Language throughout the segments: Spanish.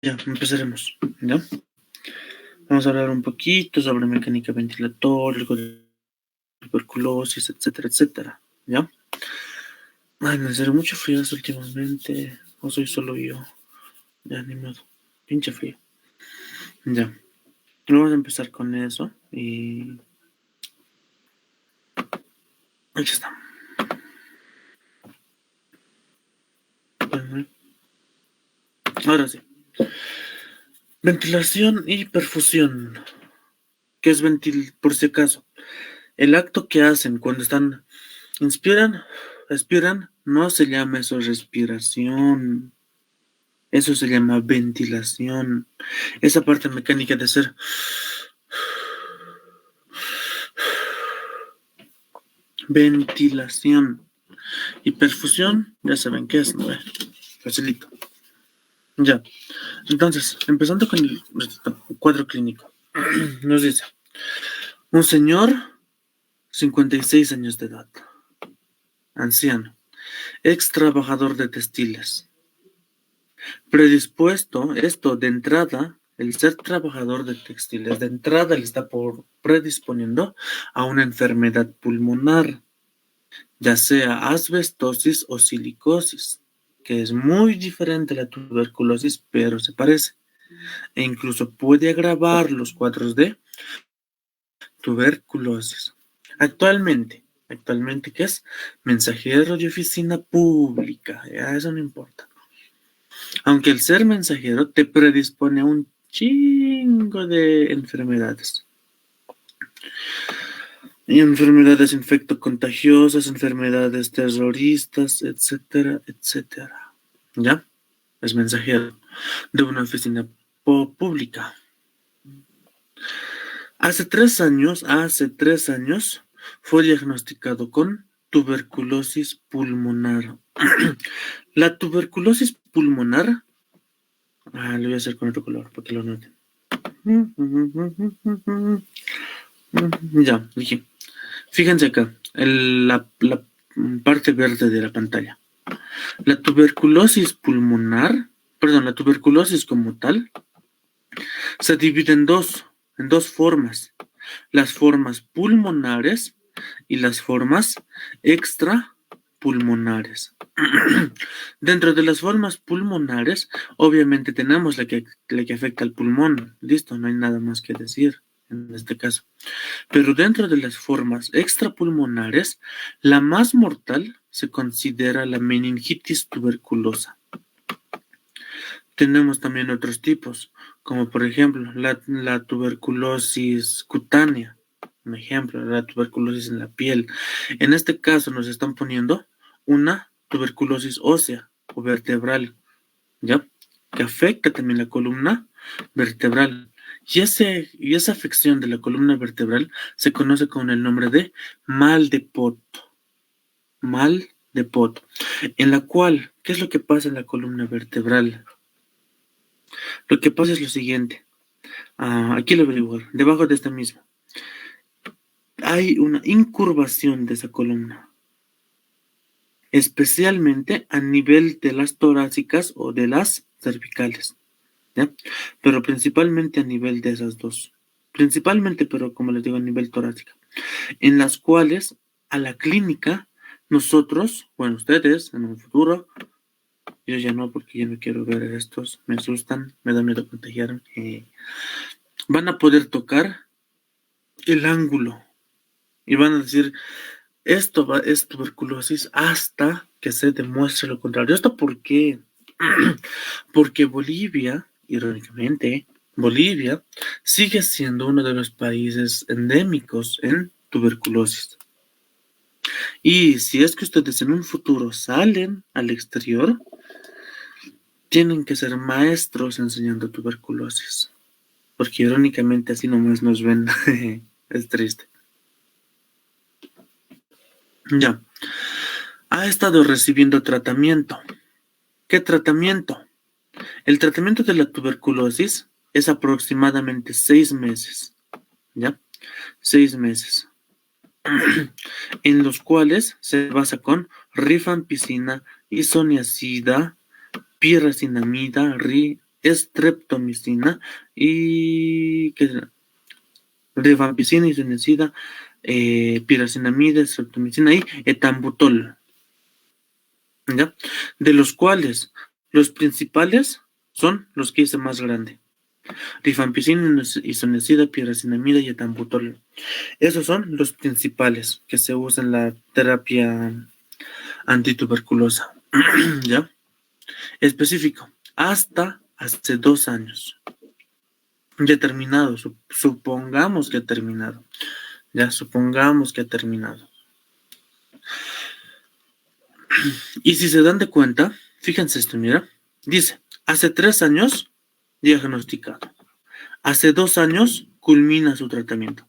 Ya, empezaremos, ¿ya? Vamos a hablar un poquito sobre mecánica ventilatoria, tuberculosis, etcétera, etcétera, ¿ya? Ay, me hace mucho frío últimamente, o soy solo yo, ya, ni modo, pinche frío. Ya, vamos a empezar con eso y ahí está. Ahora sí, ventilación y perfusión. ¿Qué es por si acaso? El acto que hacen cuando inspiran, expiran, no se llama eso respiración. Eso se llama ventilación. Esa parte mecánica de hacer ventilación y perfusión, ya saben qué es, ¿no? Facilito. Ya. Entonces, empezando con el cuadro clínico. Nos dice, un señor, 56 años de edad, anciano, ex trabajador de textiles, predispuesto, esto de entrada, el ser trabajador de textiles, de entrada le está predisponiendo a una enfermedad pulmonar, ya sea asbestosis o silicosis, que es muy diferente a la tuberculosis, pero se parece, e incluso puede agravar los cuadros de tuberculosis. Actualmente, ¿qué es? Mensajero de oficina pública, ya eso no importa. Aunque el ser mensajero te predispone a un chingo de enfermedades. Y enfermedades infectocontagiosas, enfermedades terroristas, etcétera, etcétera. ¿Ya? Es mensajero de una oficina pública. Hace 3 años, fue diagnosticado con tuberculosis pulmonar. La tuberculosis pulmonar, lo voy a hacer con otro color para que lo noten. Ya, dije. Fíjense acá, la parte verde de la pantalla. La tuberculosis pulmonar, la tuberculosis como tal, se divide en dos formas. Las formas pulmonares y las formas extrapulmonares. Dentro de las formas pulmonares, obviamente tenemos la que afecta al pulmón. Listo, no hay nada más que decir en este caso. Pero dentro de las formas extrapulmonares, la más mortal se considera la meningitis tuberculosa. Tenemos también otros tipos, como por ejemplo la tuberculosis cutánea, un ejemplo, la tuberculosis en la piel. En este caso nos están poniendo una tuberculosis ósea o vertebral, ¿ya? Que afecta también la columna vertebral. Y esa afección de la columna vertebral se conoce con el nombre de mal de Pot. Mal de Pot. En la cual, ¿qué es lo que pasa en la columna vertebral? Lo que pasa es lo siguiente. Aquí lo averiguar. Debajo de esta misma. Hay una incurvación de esa columna. Especialmente a nivel de las torácicas o de las cervicales. ¿Ya? Pero principalmente a nivel de esas dos. Principalmente, pero como les digo, a nivel torácica. En las cuales a la clínica nosotros, bueno, ustedes en un futuro, yo ya no porque ya no quiero ver estos, me asustan, me da miedo contagiarme, van a poder tocar el ángulo y van a decir, esto es tuberculosis hasta que se demuestre lo contrario. ¿Esto por qué? Porque Bolivia, irónicamente, Bolivia sigue siendo uno de los países endémicos en tuberculosis. Y si es que ustedes en un futuro salen al exterior, tienen que ser maestros enseñando tuberculosis. Porque irónicamente así nomás nos ven. Es triste. Ya. Ha estado recibiendo tratamiento. ¿Qué tratamiento? El tratamiento de la tuberculosis es aproximadamente 6 meses. ¿Ya? 6 meses. En los cuales se basa con rifampicina, isoniazida, piracinamida, estreptomicina y rifampicina, isoniazida, piracinamida, estreptomicina y etambutol, ¿ya? De los cuales los principales son los que hice más grande. Rifampicina, isoniazida, piracinamida y etambutol. Esos son los principales que se usan en la terapia antituberculosa. ¿Ya? Específico. Hasta hace 2 años. Ya terminado. Supongamos que ha terminado. Ya, supongamos que ha terminado. Y si se dan de cuenta, fíjense esto, mira. Dice, hace 3 años diagnosticado. Hace 2 años culmina su tratamiento.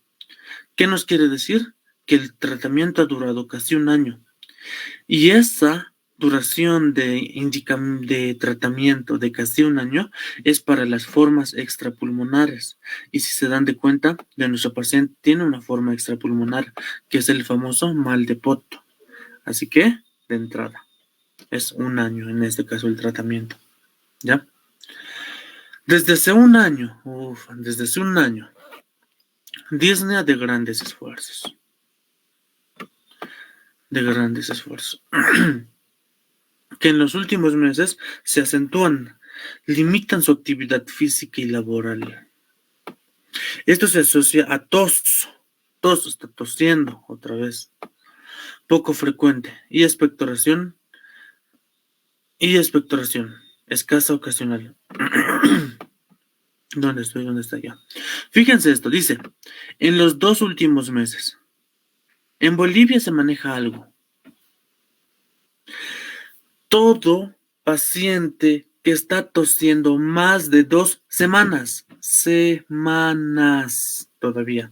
¿Qué nos quiere decir? Que el tratamiento ha durado casi 1 año. Y esa duración de tratamiento de casi 1 año es para las formas extrapulmonares. Y si se dan de cuenta, de nuestro paciente tiene una forma extrapulmonar, que es el famoso mal de poto. Así que, de entrada, es 1 año en este caso el tratamiento. ¿Ya? Desde hace 1 año, Disney de grandes esfuerzos. Que en los últimos meses se acentúan, limitan su actividad física y laboral. Esto se asocia a tos está tosiendo otra vez, poco frecuente, y expectoración, escasa ocasional. ¿Dónde estoy? ¿Dónde está ya? Fíjense esto, dice, en los 2 últimos meses, en Bolivia se maneja algo. Todo paciente que está tosiendo más de 2 semanas todavía.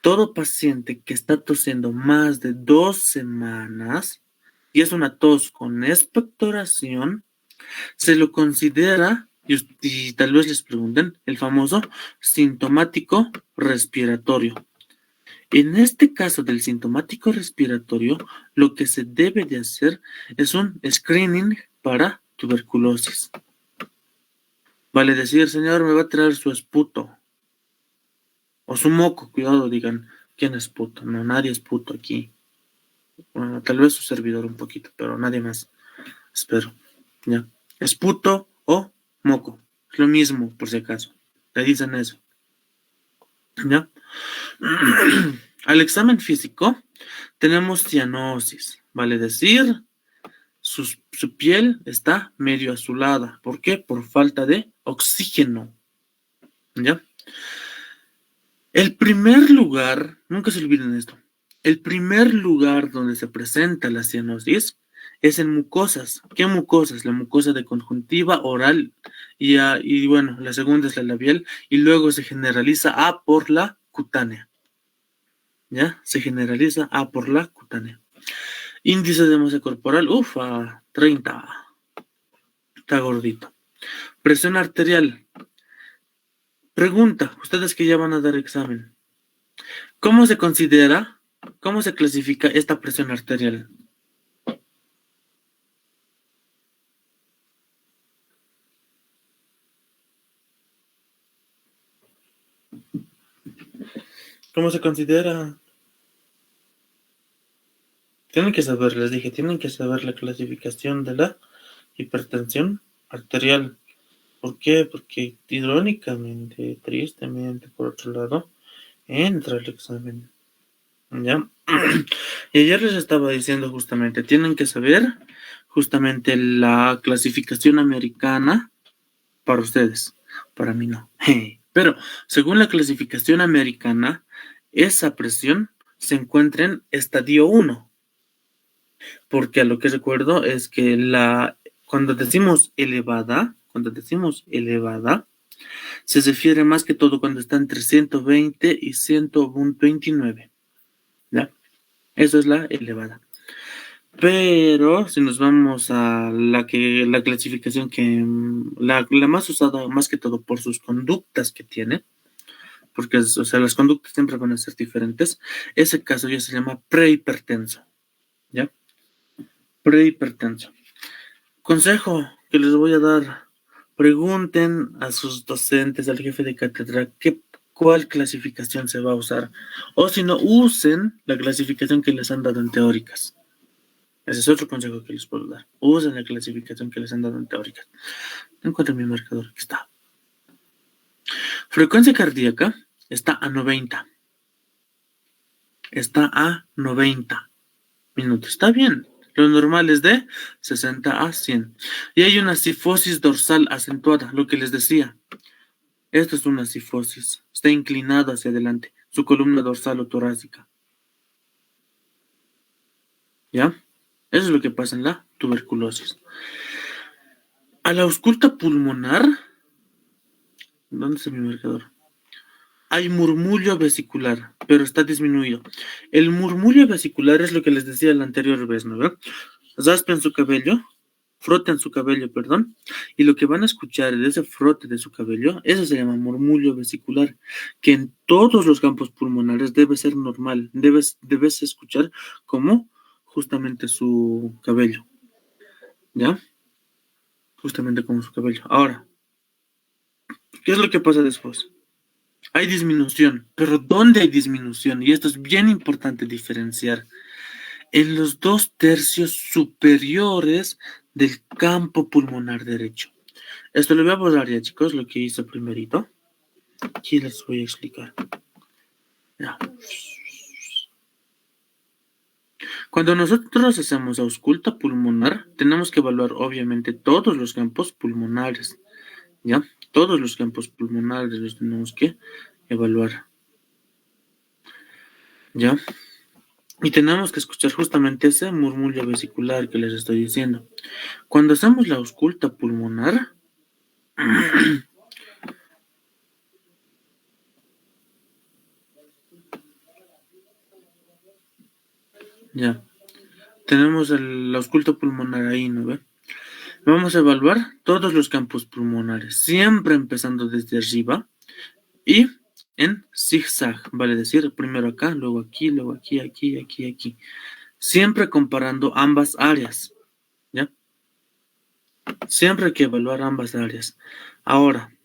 Todo paciente que está tosiendo más de 2 semanas y es una tos con expectoración, se lo considera, y tal vez les pregunten, el famoso sintomático respiratorio. En este caso del sintomático respiratorio, lo que se debe de hacer es un screening para tuberculosis. Vale decir, señor, me va a traer su esputo. O su moco, cuidado, digan, ¿quién es puto? No, nadie es puto aquí. Bueno, tal vez su servidor un poquito, pero nadie más. Espero. ¿Ya? Es puto o moco. Es lo mismo, por si acaso. Le dicen eso. ¿Ya? Al examen físico tenemos cianosis. Vale decir, su piel está medio azulada. ¿Por qué? Por falta de oxígeno. ¿Ya? El primer lugar, nunca se olviden esto, el primer lugar donde se presenta la cianosis es en mucosas. ¿Qué mucosas? La mucosa de conjuntiva, oral y bueno, la segunda es la labial y luego se generaliza a por la cutánea. ¿Ya? Se generaliza a por la cutánea. Índice de masa corporal, a 30. Está gordito. Presión arterial. Pregunta, ustedes que ya van a dar examen. ¿Cómo se clasifica esta presión arterial? ¿Cómo se considera? Tienen que saber, les dije, tienen que saber la clasificación de la hipertensión arterial. ¿Por qué? Porque irónicamente, tristemente, por otro lado, entra el examen. ¿Ya? Y ayer les estaba diciendo justamente, tienen que saber justamente la clasificación americana para ustedes, para mí no. Pero según la clasificación americana, esa presión se encuentra en estadio 1. Porque a lo que recuerdo es que cuando decimos elevada, se refiere más que todo cuando está entre 120 y 129. ¿Ya? Eso es la elevada. Pero si nos vamos a la clasificación que la más usada más que todo por sus conductas que tiene, porque las conductas siempre van a ser diferentes, ese caso ya se llama prehipertenso. ¿Ya? Prehipertenso. Consejo que les voy a dar Pregunten a sus docentes, al jefe de cátedra, cuál clasificación se va a usar. O si no, usen la clasificación que les han dado en teóricas. Ese es otro consejo que les puedo dar. Usen la clasificación que les han dado en teóricas. No encuentro mi marcador. Aquí está. Frecuencia cardíaca está a 90. Está a 90 minutos. Está bien. Lo normal es de 60 a 100. Y hay una cifosis dorsal acentuada, lo que les decía. Esto es una cifosis. Está inclinado hacia adelante. Su columna dorsal o torácica. ¿Ya? Eso es lo que pasa en la tuberculosis. A la ausculta pulmonar, ¿dónde está mi marcador? Hay murmullo vesicular, pero está disminuido. El murmullo vesicular es lo que les decía la anterior vez, ¿no? Raspen su cabello, froten su cabello, perdón, y lo que van a escuchar de ese frote de su cabello, eso se llama murmullo vesicular, que en todos los campos pulmonares debe ser normal, debes escuchar como justamente su cabello, ¿ya? Justamente como su cabello. Ahora, ¿qué es lo que pasa después? Hay disminución, pero ¿dónde hay disminución? Y esto es bien importante diferenciar. En los 2/3 superiores del campo pulmonar derecho. Esto lo voy a borrar ya, chicos, lo que hice primerito. Aquí les voy a explicar. Ya. Cuando nosotros hacemos ausculta pulmonar, tenemos que evaluar obviamente todos los campos pulmonares. ¿Ya? Todos los campos pulmonares los tenemos que evaluar. ¿Ya? Y tenemos que escuchar justamente ese murmullo vesicular que les estoy diciendo. Cuando hacemos la ausculta pulmonar, ya, tenemos la ausculta pulmonar ahí, ¿no ve? Vamos a evaluar todos los campos pulmonares, siempre empezando desde arriba y en zigzag, vale decir, primero acá, luego aquí, luego aquí, aquí, aquí, aquí. Siempre comparando ambas áreas, ¿ya? Siempre hay que evaluar ambas áreas. Ahora,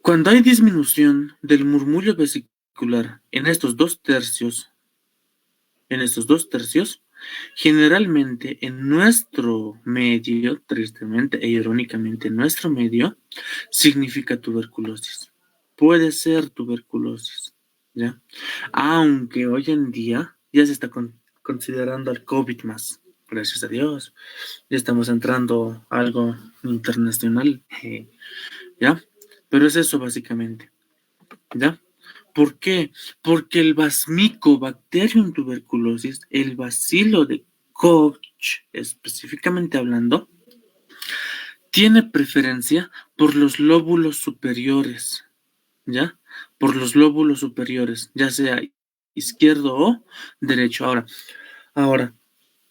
cuando hay disminución del murmullo vesicular en estos 2/3, generalmente en nuestro medio, tristemente e irónicamente, en nuestro medio, significa tuberculosis. Puede ser tuberculosis, ¿ya? Aunque hoy en día ya se está considerando al COVID más. Gracias a Dios. Ya estamos entrando a algo internacional, ¿ya? Pero es eso básicamente, ¿ya? ¿Por qué? Porque el Basmicobacterium tuberculosis, el bacilo de Koch, específicamente hablando, tiene preferencia por los lóbulos superiores, ¿ya? Por los lóbulos superiores, ya sea izquierdo o derecho. Ahora,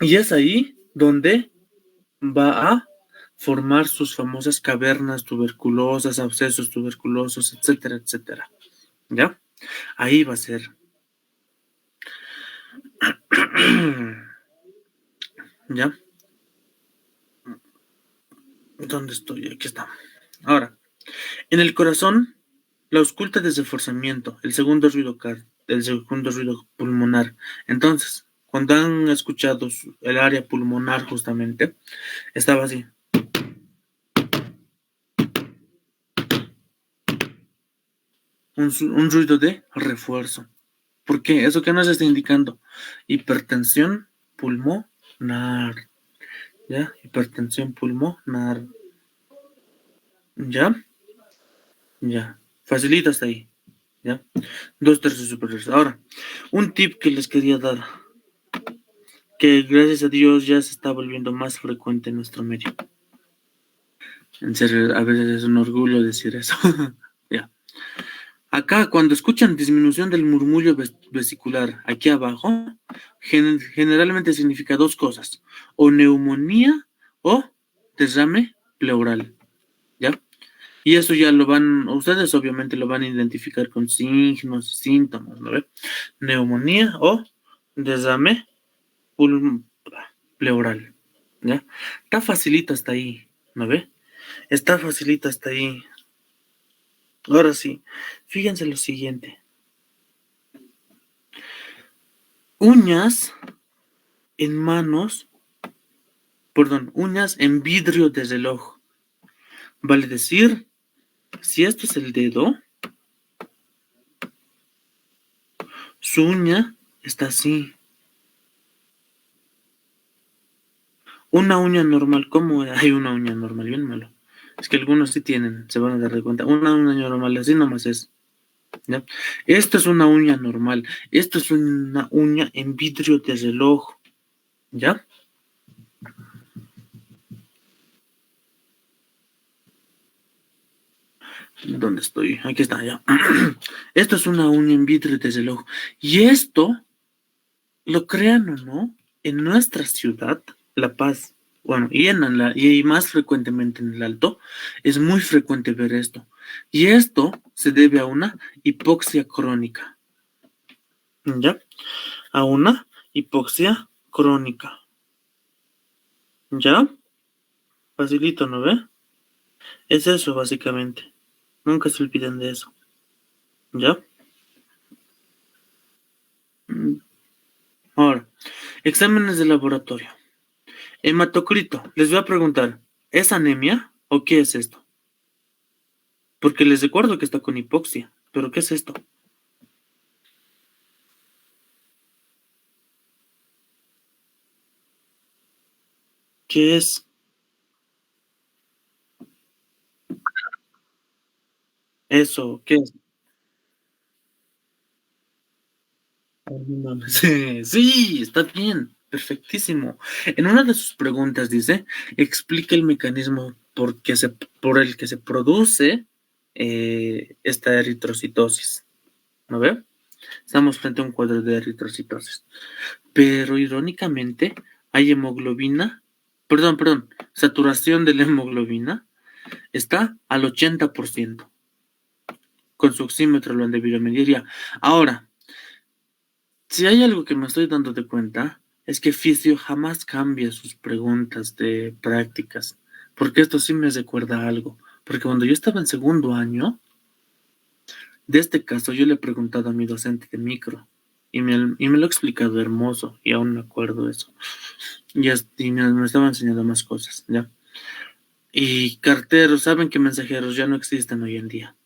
y es ahí donde va a formar sus famosas cavernas tuberculosas, abscesos tuberculosos, etcétera, etcétera, ¿ya? Ahí va a ser. ¿Ya? ¿Dónde estoy? Aquí está. Ahora, en el corazón, la ausculta de reforzamiento, el segundo ruido pulmonar. Entonces, cuando han escuchado el área pulmonar justamente, estaba así. Un ruido de refuerzo. ¿Por qué? ¿Eso qué nos está indicando? Hipertensión pulmonar. ¿Ya? Hipertensión pulmonar. ¿Ya? Ya. Facilita hasta ahí. ¿Ya? 2/3 superiores. Ahora, un tip que les quería dar, que gracias a Dios ya se está volviendo más frecuente en nuestro medio. En serio, a veces es un orgullo decir eso. Ya. Acá, cuando escuchan disminución del murmullo vesicular aquí abajo, generalmente significa dos cosas: o neumonía o derrame pleural. ¿Ya? Y eso ya ustedes obviamente lo van a identificar con signos y síntomas, ¿no ve? Neumonía o derrame pleural, ¿ya? Está facilito hasta ahí, ¿no ve? Está facilito hasta ahí. Ahora sí, fíjense lo siguiente. Uñas en manos, perdón, uñas en vidrio de reloj. Vale decir, si esto es el dedo, su uña está así. Una uña normal, ¿cómo hay una uña normal? Bien malo. Es que algunos sí tienen, se van a dar de cuenta. Una uña normal, así nomás es. ¿Ya? Esto es una uña normal. Esto es una uña en vidrio de reloj. ¿Ya? ¿Dónde estoy? Aquí está, ya. Esto es una uña en vidrio de reloj. Y esto, lo crean o no, en nuestra ciudad, La Paz, bueno, y más frecuentemente en el Alto, es muy frecuente ver esto. Y esto se debe a una hipoxia crónica. ¿Ya? A una hipoxia crónica. ¿Ya? Facilito, ¿no ve? Es eso, básicamente. Nunca se olviden de eso. ¿Ya? Mm, Ahora, exámenes de laboratorio. Hematocrito. Les voy a preguntar, ¿es anemia o qué es esto? Porque les recuerdo que está con hipoxia. ¿Pero qué es esto? ¿Qué es eso? ¿Qué es? Ay, no mames. Sí, está bien. Perfectísimo. En una de sus preguntas dice, explica el mecanismo por el que se produce esta eritrocitosis. ¿No ve? Estamos frente a un cuadro de eritrocitosis. Pero irónicamente hay hemoglobina, perdón, saturación de la hemoglobina está al 80%. Con su oxímetro lo han debido medir ya. Ahora, si hay algo que me estoy dando de cuenta, es que Fisio jamás cambia sus preguntas de prácticas, porque esto sí me recuerda algo. Porque cuando yo estaba en segundo año, de este caso yo le he preguntado a mi docente de micro y me lo ha explicado hermoso y aún me acuerdo de eso. Y me estaba enseñando más cosas, ¿ya? Y carteros, saben que mensajeros ya no existen hoy en día.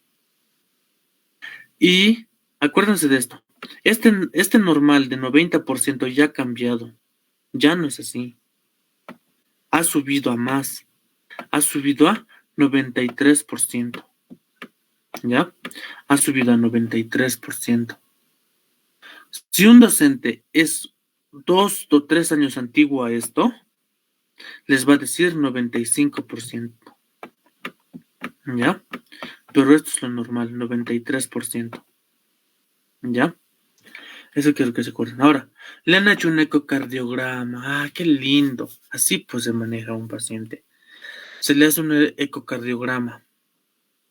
Y acuérdense de esto. Este normal de 90% ya ha cambiado. Ya no es así. Ha subido a más. Ha subido a 93%. ¿Ya? Ha subido a 93%. Si un docente es 2 o 3 años antiguo a esto, les va a decir 95%. ¿Ya? Pero esto es lo normal, 93%. ¿Ya? Eso quiero que se acuerden. Ahora, le han hecho un ecocardiograma. Ah, qué lindo. Así pues se maneja un paciente. Se le hace un ecocardiograma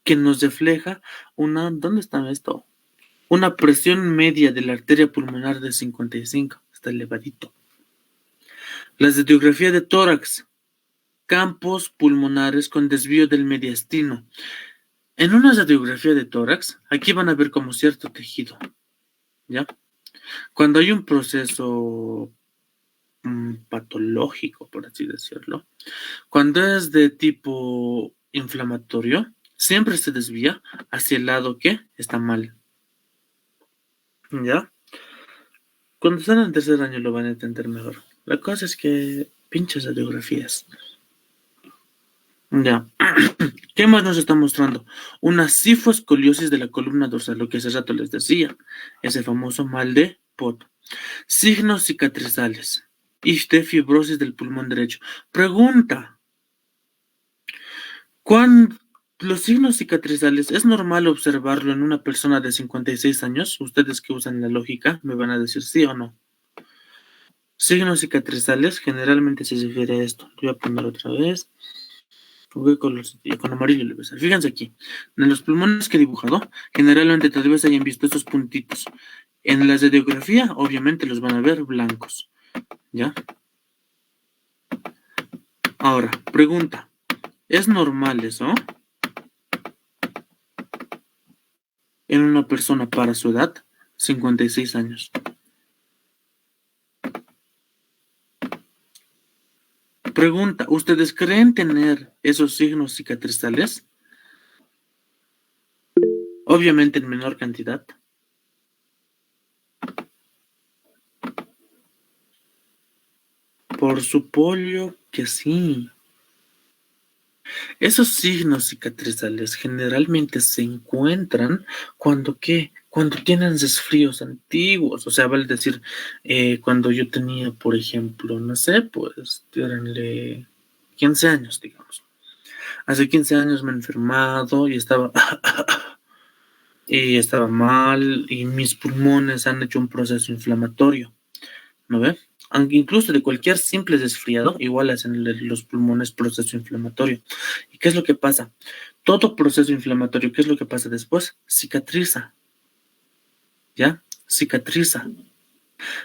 que nos refleja ¿dónde está esto? Una presión media de la arteria pulmonar de 55. Está elevadito. La radiografía de tórax. Campos pulmonares con desvío del mediastino. En una radiografía de tórax, aquí van a ver como cierto tejido. ¿Ya? Cuando hay un proceso patológico, por así decirlo. Cuando es de tipo inflamatorio, siempre se desvía hacia el lado que está mal. ¿Ya? Cuando están en tercer año lo van a entender mejor. La cosa es que pinches radiografías. Ya. ¿Qué más nos está mostrando? Una cifoscoliosis de la columna dorsal, lo que hace rato les decía. Ese famoso mal de Pot. Signos cicatrizales. Y de fibrosis del pulmón derecho. Pregunta. ¿Cuándo los signos cicatrizales es normal observarlo en una persona de 56 años? Ustedes que usan la lógica me van a decir sí o no. Signos cicatrizales generalmente se refiere a esto. Voy a poner otra vez. Voy con amarillo le voy a hacer. Fíjense aquí. En los pulmones que he dibujado, generalmente tal vez hayan visto estos puntitos. En la radiografía, obviamente los van a ver blancos. ¿Ya? Ahora, pregunta. ¿Es normal eso en una persona para su edad? 56 años. Pregunta. ¿Ustedes creen tener esos signos cicatrizales? Obviamente en menor cantidad. Por supuesto que sí. Esos signos cicatrizales generalmente se encuentran cuando ¿qué? Cuando tienen resfríos antiguos, o sea, vale decir, cuando yo tenía, por ejemplo, no sé, pues, tírenle 15 años, digamos. Hace 15 años me he enfermado y estaba mal y mis pulmones han hecho un proceso inflamatorio, ¿no ve? Aunque incluso de cualquier simple resfriado, igual hacen los pulmones proceso inflamatorio. ¿Y qué es lo que pasa? Todo proceso inflamatorio, ¿qué es lo que pasa después? Cicatriza, ¿ya? Cicatriza.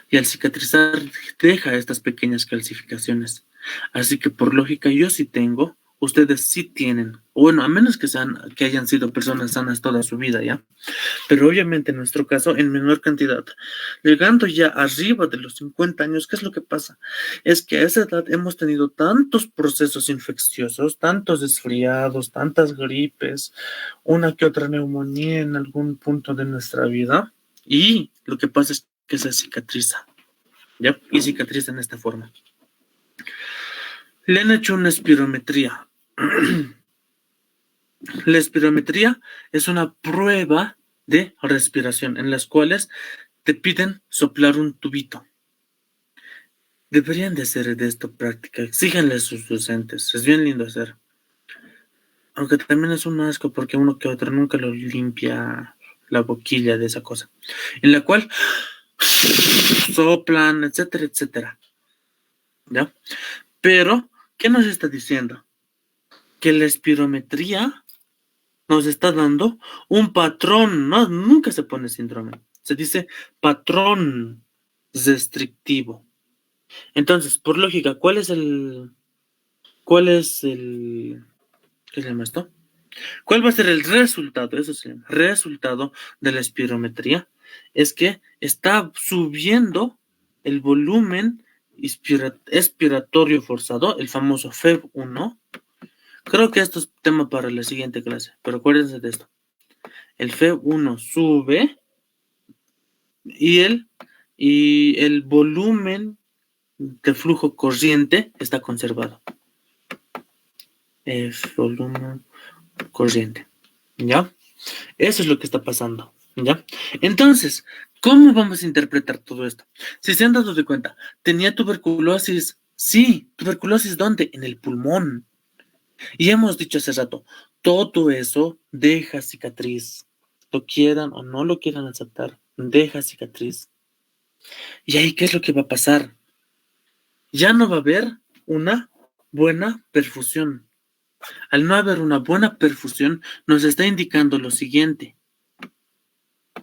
Y al cicatrizar deja estas pequeñas calcificaciones. Así que por lógica yo sí tengo, ustedes sí tienen. Bueno, a menos que hayan sido personas sanas toda su vida, ¿ya? Pero obviamente en nuestro caso en menor cantidad. Llegando ya arriba de los 50 años, ¿qué es lo que pasa? Es que a esa edad hemos tenido tantos procesos infecciosos, tantos resfriados, tantas gripes, una que otra neumonía en algún punto de nuestra vida, y lo que pasa es que se cicatriza, ¿ya? Y cicatriza en esta forma. Le han hecho una espirometría. La espirometría es una prueba de respiración en las cuales te piden soplar un tubito. Deberían de hacer de esto práctica. Exíjanle a sus docentes. Es bien lindo hacer. Aunque también es un asco porque uno que otro nunca lo limpia la boquilla de esa cosa. En la cual soplan, etcétera, etcétera. ¿Ya? Pero, ¿qué nos está diciendo? Que la espirometría nos está dando un patrón. No, nunca se pone síndrome. Se dice patrón restrictivo. Entonces, por lógica, ¿qué se llama esto? ¿Cuál va a ser el resultado? Eso se llama resultado de la espirometría. Es que está subiendo el volumen expiratorio forzado, el famoso FEV1. Creo que esto es tema para la siguiente clase, pero acuérdense de esto. El FEV1 sube y el volumen de flujo corriente está conservado. Volumen corriente. ¿Ya? Eso es lo que está pasando. ¿Ya? Entonces, ¿cómo vamos a interpretar todo esto? Si se han dado de cuenta, tenía tuberculosis. Sí, tuberculosis ¿dónde? En el pulmón. Y hemos dicho hace rato, todo eso deja cicatriz. Lo quieran o no lo quieran aceptar, deja cicatriz. ¿Y ahí qué es lo que va a pasar? Ya no va a haber una buena perfusión. Al no haber una buena perfusión, nos está indicando lo siguiente.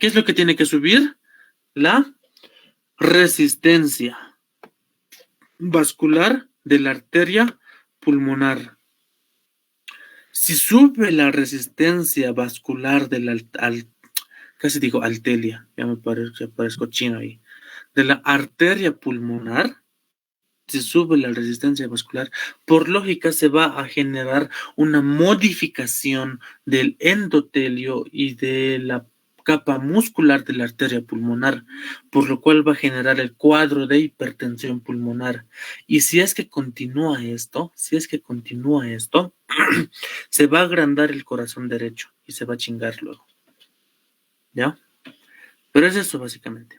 ¿Qué es lo que tiene que subir? La resistencia vascular de la arteria pulmonar. Si sube la resistencia vascular de la casi digo altelia, ya me parezco chino ahí, de la arteria pulmonar, si sube la resistencia vascular, por lógica se va a generar una modificación del endotelio y de la capa muscular de la arteria pulmonar, por lo cual va a generar el cuadro de hipertensión pulmonar. Y si es que continúa esto, se va a agrandar el corazón derecho y se va a chingar luego. ¿Ya? Pero es eso básicamente.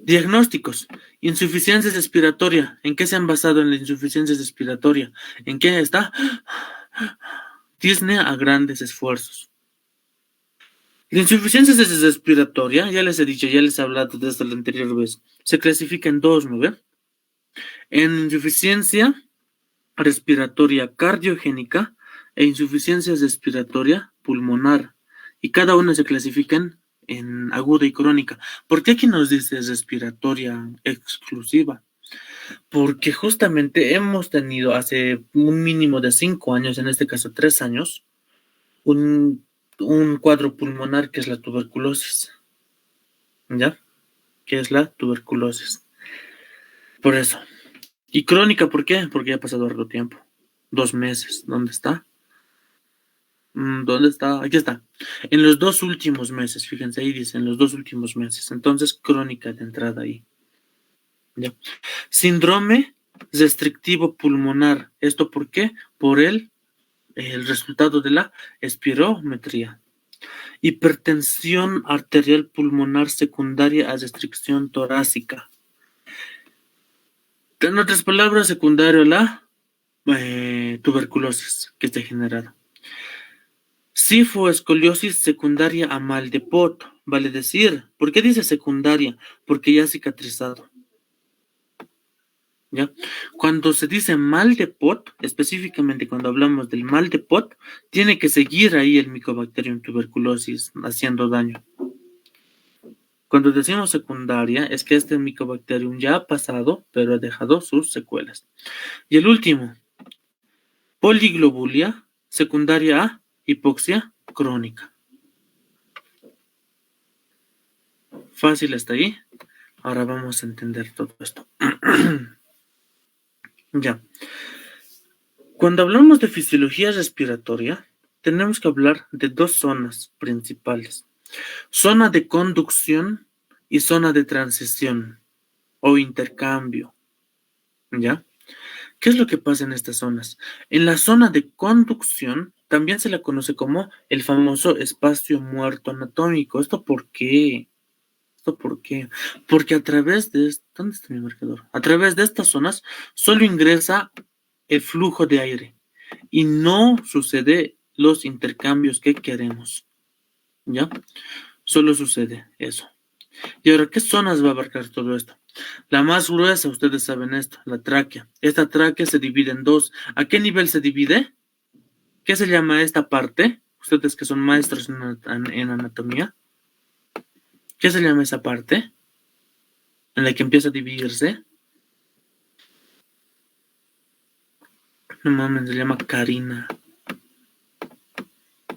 Diagnósticos. Insuficiencia respiratoria. ¿En qué se han basado en la insuficiencia respiratoria? ¿En qué está? Disney a grandes esfuerzos. La insuficiencia respiratoria, ya les he dicho, ya les he hablado desde la anterior vez, se clasifica en dos, ¿no ve? En insuficiencia respiratoria cardiogénica e insuficiencia respiratoria pulmonar. Y cada una se clasifican en aguda y crónica. ¿Por qué aquí nos dice respiratoria exclusiva? Porque justamente hemos tenido hace un mínimo de 5 años, en este caso 3 años, un, un cuadro pulmonar que es la tuberculosis, ¿ya? Que es la tuberculosis. Por eso. Y crónica, ¿por qué? Porque ya ha pasado largo tiempo. 2 meses. ¿Dónde está? ¿Dónde está? Aquí está. En los 2 últimos meses, fíjense ahí dice, en los 2 últimos meses. Entonces, crónica de entrada ahí. ¿Ya? Síndrome restrictivo pulmonar. ¿Esto por qué? Por el resultado de la espirometría. Hipertensión arterial pulmonar secundaria a restricción torácica. En otras palabras, secundario a la tuberculosis que está generada. Sifoescoliosis secundaria a mal de Pot, vale decir, ¿por qué dice secundaria? Porque ya ha cicatrizado. ¿Ya? Cuando se dice mal de Pot, específicamente cuando hablamos del mal de Pot, tiene que seguir ahí el Mycobacterium tuberculosis haciendo daño. Cuando decimos secundaria, es que este Mycobacterium ya ha pasado, pero ha dejado sus secuelas. Y el último, poliglobulia secundaria a hipoxia crónica. Fácil hasta ahí. Ahora vamos a entender todo esto. Ya. Cuando hablamos de fisiología respiratoria, tenemos que hablar de 2 zonas principales. Zona de conducción y zona de transición o intercambio. ¿Ya? ¿Qué es lo que pasa en estas zonas? En la zona de conducción también se la conoce como el famoso espacio muerto anatómico. ¿Esto por qué? ¿Esto por qué? Porque a través de... ¿Dónde está mi marcador? A través de estas zonas solo ingresa el flujo de aire y no sucede los intercambios que queremos. ¿Ya? Solo sucede eso. Y ahora, ¿qué zonas va a abarcar todo esto? La más gruesa, ustedes saben esto, la tráquea. Esta tráquea se divide en dos. ¿A qué nivel se divide? ¿Qué se llama esta parte? Ustedes que son maestros en anatomía. ¿Qué se llama esa parte? En la que empieza a dividirse. No mames, se llama carina.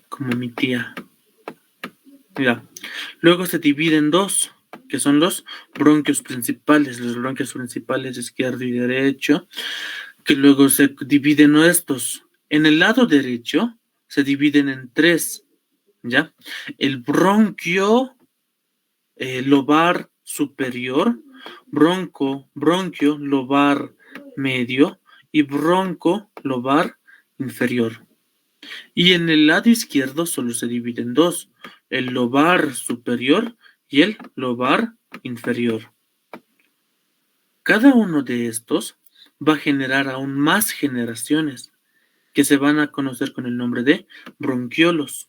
Como mi tía. Ya. Luego se divide en dos, que son los bronquios principales. Los bronquios principales izquierdo y derecho. Que luego se dividen estos. En el lado derecho se dividen en tres. ¿Ya? El bronquio lobar superior, bronquio lobar medio y bronco lobar inferior. Y en el lado izquierdo solo se divide en dos, el lobar superior y el lobar inferior. Cada uno de estos va a generar aún más generaciones que se van a conocer con el nombre de bronquiolos.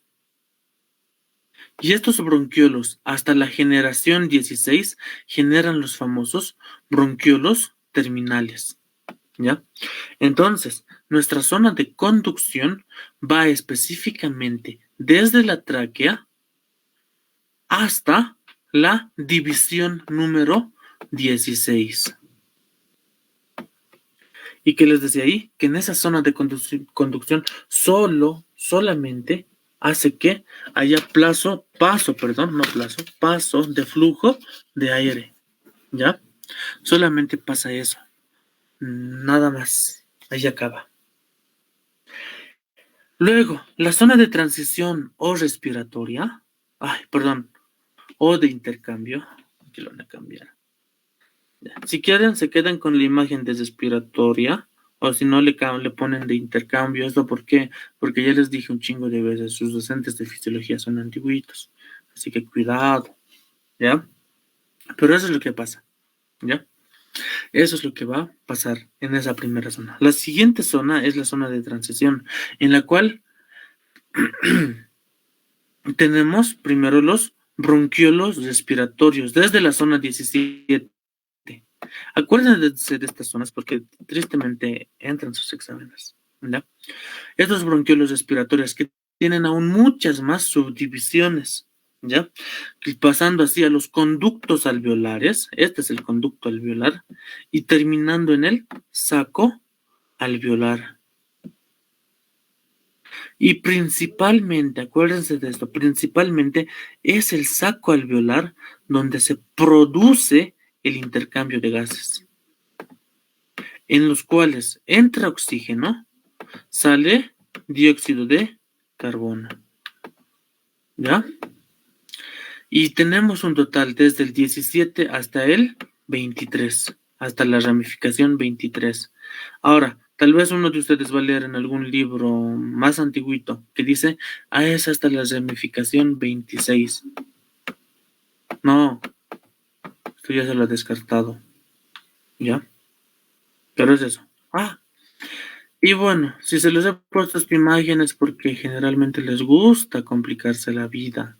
Y estos bronquiolos, hasta la generación 16, generan los famosos bronquiolos terminales. ¿Ya? Entonces, nuestra zona de conducción va específicamente desde la tráquea hasta la división número 16. ¿Y qué les decía ahí? Que en esa zona de conducción solamente hace que haya paso de flujo de aire. ¿Ya? Solamente pasa eso. Nada más. Ahí acaba. Luego, la zona de transición o respiratoria, o de intercambio, aquí lo van a cambiar. Ya. Si quieren, se quedan con la imagen de respiratoria, o si no, le ponen de intercambio. ¿Esto por qué? Porque ya les dije un chingo de veces, sus docentes de fisiología son antiguitos, así que cuidado, ¿ya? Pero eso es lo que pasa, ¿ya? Eso es lo que va a pasar en esa primera zona. La siguiente zona es la zona de transición, en la cual tenemos primero los bronquiolos respiratorios, desde la zona 17. Acuérdense de estas zonas porque tristemente entran sus exámenes, ¿ya? Estos bronquiolos respiratorios que tienen aún muchas más subdivisiones, ¿ya? Y pasando así a los conductos alveolares, este es el conducto alveolar, y terminando en el saco alveolar. Y principalmente, acuérdense de esto, principalmente es el saco alveolar donde se produce el intercambio de gases, en los cuales entra oxígeno, sale dióxido de carbono. ¿Ya? Y tenemos un total desde el 17 hasta el 23, hasta la ramificación 23. Ahora, tal vez uno de ustedes va a leer en algún libro más antiguito que dice, es hasta la ramificación 26. No, esto ya se lo ha descartado. ¿Ya? Pero es eso. Y bueno, si se les he puesto esta imagen es porque generalmente les gusta complicarse la vida.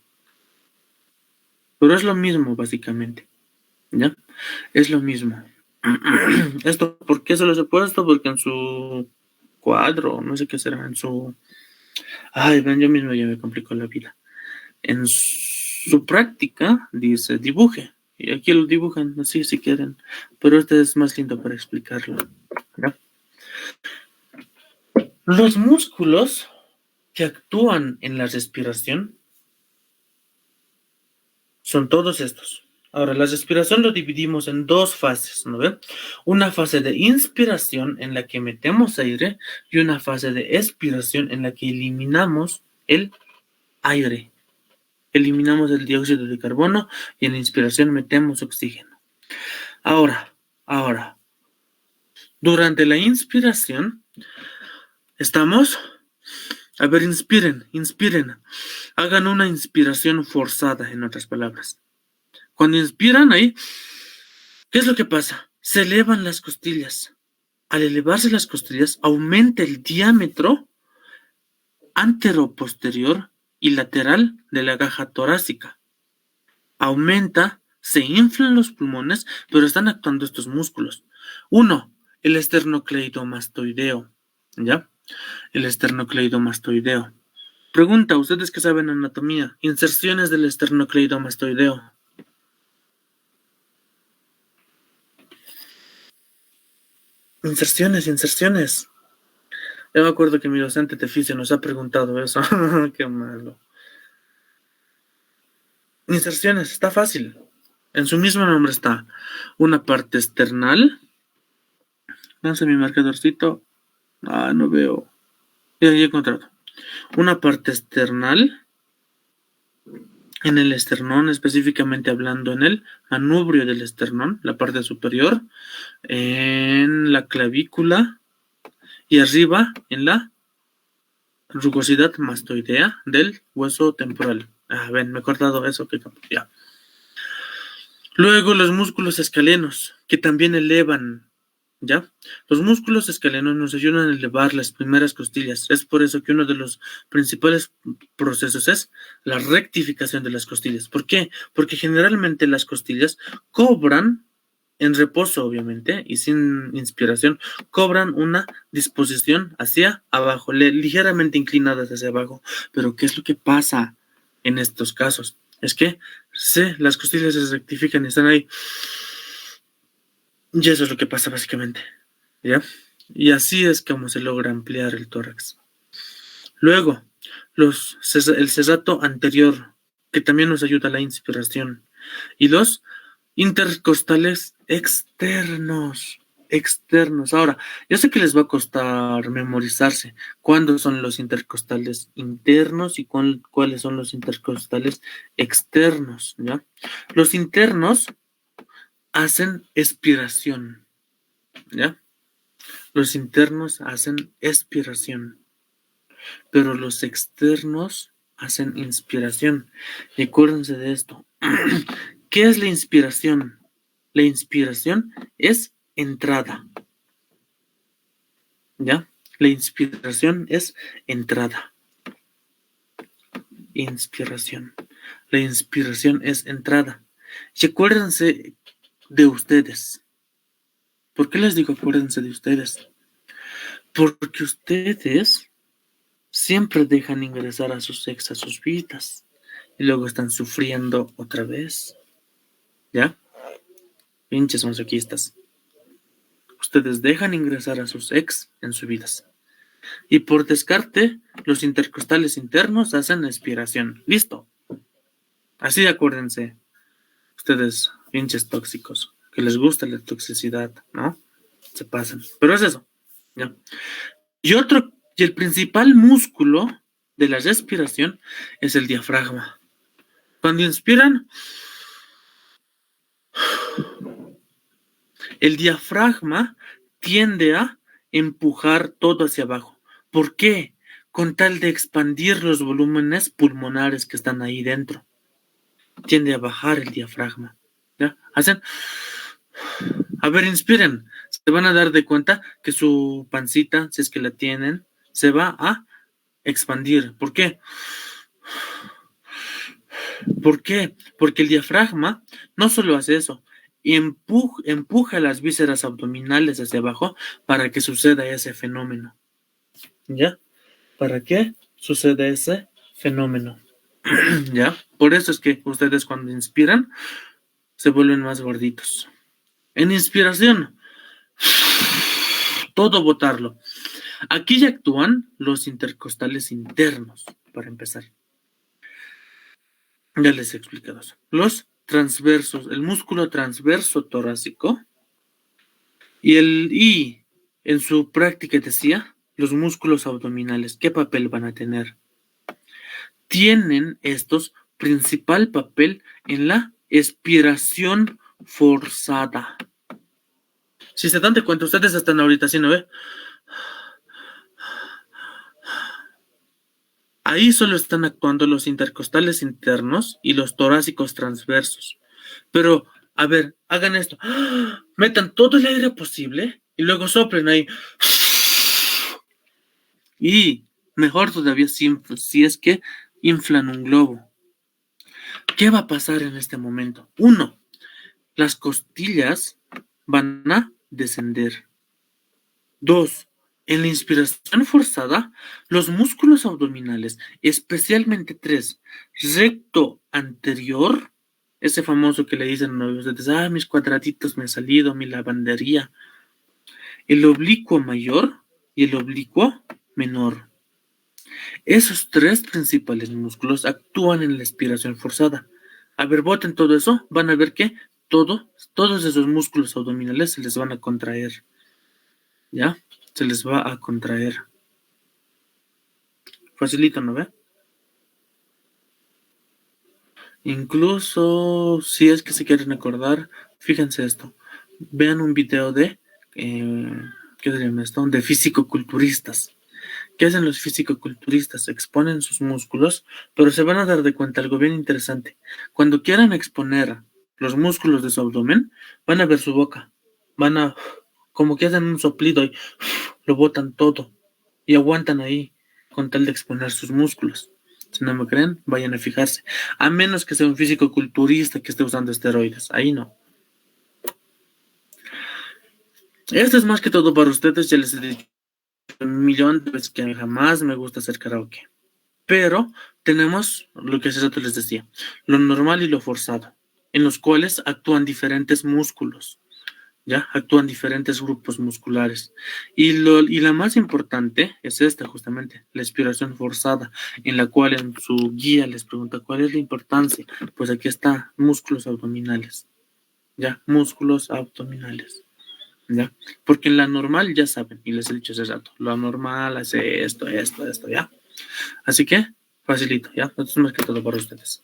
Pero es lo mismo, básicamente. ¿Ya? Es lo mismo. Esto, ¿por qué se los he puesto? Porque en su cuadro, no sé qué será, en su... Ay, ven, yo mismo ya me complico la vida. En su práctica dice dibuje. Y aquí lo dibujan así si quieren. Pero este es más lindo para explicarlo. ¿Ya? Los músculos que actúan en la respiración son todos estos. Ahora, la respiración lo dividimos en dos fases, ¿no ve? Una fase de inspiración en la que metemos aire y una fase de expiración en la que eliminamos el aire. Eliminamos el dióxido de carbono y en la inspiración metemos oxígeno. Ahora, durante la inspiración estamos... A ver, inspiren. Hagan una inspiración forzada, en otras palabras. Cuando inspiran ahí, ¿qué es lo que pasa? Se elevan las costillas. Al elevarse las costillas, aumenta el diámetro anteroposterior y lateral de la caja torácica. Aumenta, se inflan los pulmones, pero están actuando estos músculos. Uno, el esternocleidomastoideo. ¿Ya? El esternocleidomastoideo. Pregunta, ¿ustedes que saben anatomía? Inserciones del esternocleidomastoideo. Inserciones. Yo me acuerdo que mi docente de fisio nos ha preguntado eso. Qué malo. Inserciones, está fácil. En su mismo nombre está una parte external. Lance mi marcadorcito. No veo. Ya he encontrado. Una parte external en el esternón, específicamente hablando en el manubrio del esternón, la parte superior, en la clavícula y arriba en la rugosidad mastoidea del hueso temporal. Ven, me he cortado eso, que ya. Luego los músculos escalenos, que también elevan, ¿ya? Los músculos escalenos nos ayudan a elevar las primeras costillas. Es por eso que uno de los principales procesos es la rectificación de las costillas. ¿Por qué? Porque generalmente las costillas cobran, en reposo obviamente, y sin inspiración, cobran una disposición hacia abajo, ligeramente inclinadas hacia abajo. Pero ¿qué es lo que pasa en estos casos? Es que las costillas se rectifican y están ahí. Y eso es lo que pasa básicamente, ¿ya? Y así es como se logra ampliar el tórax. Luego, el cesato anterior, que también nos ayuda a la inspiración. Y los intercostales externos. Ahora, yo sé que les va a costar memorizarse cuándo son los intercostales internos y cuáles son los intercostales externos, ¿ya? Los internos hacen expiración, ¿ya? Los internos hacen expiración, pero los externos hacen inspiración. Y acuérdense de esto. ¿Qué es la inspiración? La inspiración es entrada, ¿ya? La inspiración es entrada. Inspiración. La inspiración es entrada. Y acuérdense de ustedes. ¿Por qué les digo acuérdense de ustedes? Porque ustedes siempre dejan ingresar a sus ex a sus vidas. y luego están sufriendo otra vez. ¿Ya? Pinches masoquistas. Ustedes dejan ingresar a sus ex en sus vidas. Y por descarte, los intercostales internos hacen expiración. Listo. Así acuérdense. Ustedes, pinches tóxicos, que les gusta la toxicidad, ¿no? Se pasan. Pero es eso. ¿Ya? Y el principal músculo de la respiración es el diafragma. Cuando inspiran, el diafragma tiende a empujar todo hacia abajo. ¿Por qué? Con tal de expandir los volúmenes pulmonares que están ahí dentro. Tiende a bajar el diafragma. ¿Ya? Hacen. A ver, inspiren. Se van a dar de cuenta que su pancita, si es que la tienen, se va a expandir. ¿Por qué? ¿Por qué? Porque el diafragma no solo hace eso, empuja las vísceras abdominales hacia abajo para que suceda ese fenómeno. ¿Ya? ¿Para qué sucede ese fenómeno? ¿Ya? Por eso es que ustedes cuando inspiran se vuelven más gorditos. En inspiración, todo botarlo. Aquí ya actúan los intercostales internos, para empezar. Ya les he explicado eso. Los transversos, el músculo transverso torácico y en su práctica decía, los músculos abdominales, ¿qué papel van a tener? Tienen estos principal papel en la expiración forzada. Si se dan de cuenta, ustedes están ahorita haciendo, ¿ve? Ahí solo están actuando los intercostales internos y los torácicos transversos. Pero, a ver, hagan esto. Metan todo el aire posible y luego soplen ahí. Y mejor todavía si es que inflan un globo. ¿Qué va a pasar en este momento? 1. Las costillas van a descender. 2. En la inspiración forzada, los músculos abdominales, especialmente 3, recto anterior, ese famoso que le dicen a ustedes, mis cuadraditos me ha salido, mi lavandería, el oblicuo mayor y el oblicuo menor. Esos 3 principales músculos actúan en la expiración forzada. A ver, boten todo eso, van a ver que todos esos músculos abdominales se les van a contraer. ¿Ya? Se les va a contraer. Facilito, ¿no ve? Incluso si es que se quieren acordar, fíjense esto. Vean un video de ¿qué se llama esto? De fisicoculturistas. ¿Qué hacen los fisicoculturistas? Exponen sus músculos, pero se van a dar de cuenta algo bien interesante. Cuando quieran exponer los músculos de su abdomen, van a ver su boca. Van a, como que hacen un soplido y lo botan todo. Y aguantan ahí con tal de exponer sus músculos. Si no me creen, vayan a fijarse. A menos que sea un fisicoculturista que esté usando esteroides. Ahí no. Esto es más que todo para ustedes. Ya les he dicho un millón de veces que jamás me gusta hacer karaoke. Pero tenemos lo que hace rato les decía, lo normal y lo forzado, en los cuales actúan diferentes músculos, ¿ya? Actúan diferentes grupos musculares. Y la más importante es esta, justamente, la expiración forzada, en la cual en su guía les pregunta cuál es la importancia. Pues aquí está, músculos abdominales, ¿ya? Músculos abdominales. ¿Ya? Porque en la normal ya saben, y les he dicho hace rato, lo normal hace esto, ¿ya? Así que, facilito, ¿ya? Esto es más que todo para ustedes.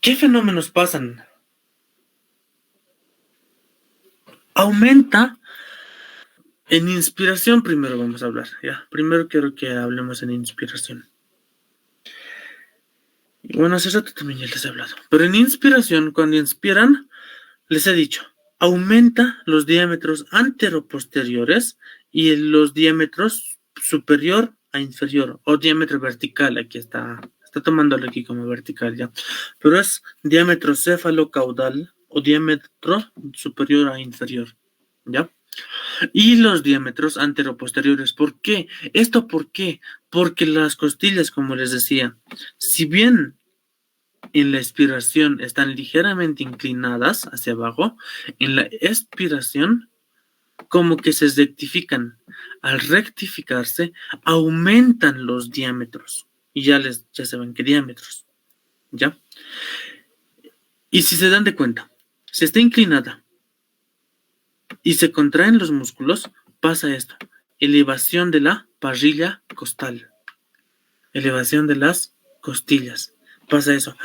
¿Qué fenómenos pasan? Aumenta en inspiración, primero vamos a hablar, ¿ya? Primero quiero que hablemos en inspiración. Y bueno, hace rato también ya les he hablado. Pero en inspiración, cuando inspiran, les he dicho, aumenta los diámetros anteroposteriores y los diámetros superior a inferior, o diámetro vertical, aquí está tomándolo aquí como vertical ya, pero es diámetro cefalocaudal o diámetro superior a inferior, ¿ya? Y los diámetros anteroposteriores. ¿Por qué? ¿Esto por qué? Porque las costillas, como les decía, si bien en la expiración están ligeramente inclinadas hacia abajo, en la expiración como que se rectifican. Al rectificarse, aumentan los diámetros. Y ya saben qué diámetros. ¿Ya? Y si se dan de cuenta, si está inclinada y se contraen los músculos, pasa esto. Elevación de la parrilla costal. Elevación de las costillas. Pasa eso.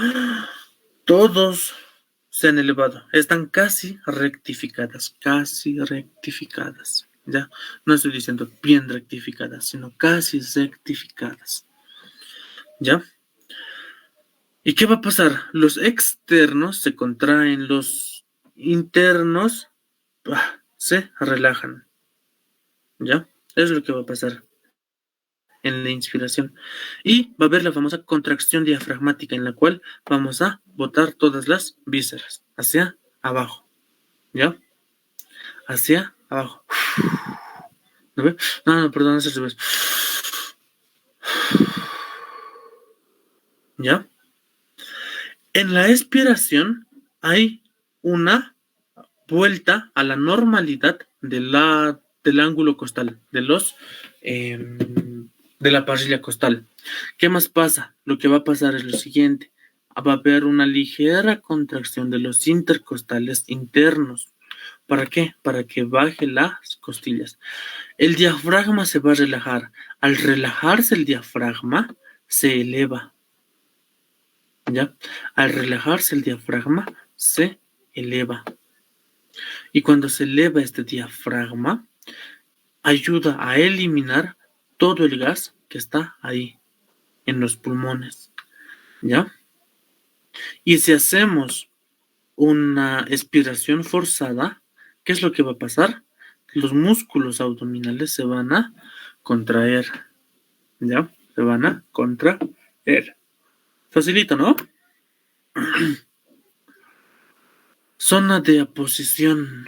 Todos se han elevado. Están casi rectificadas. Casi rectificadas. ¿Ya? No estoy diciendo bien rectificadas, sino casi rectificadas. ¿Ya? ¿Y qué va a pasar? Los externos se contraen, los internos se relajan. ¿Ya? Es lo que va a pasar en la inspiración. Y va a haber la famosa contracción diafragmática en la cual vamos a botar todas las vísceras hacia abajo. ¿Ya? Hacia abajo. ¿No ve? No, perdón, es al revés. ¿Ya? En la expiración hay una vuelta a la normalidad del ángulo costal, de la parrilla costal. ¿Qué más pasa? Lo que va a pasar es lo siguiente. Va a haber una ligera contracción de los intercostales internos. ¿Para qué? Para que baje las costillas. El diafragma se va a relajar. Al relajarse el diafragma, se eleva. ¿Ya? Al relajarse el diafragma, se eleva. Y cuando se eleva este diafragma, ayuda a eliminar todo el gas que está ahí, en los pulmones. ¿Ya? Y si hacemos una expiración forzada, ¿qué es lo que va a pasar? Los músculos abdominales se van a contraer. ¿Ya? Se van a contraer. Facilito, ¿no? Zona de aposición.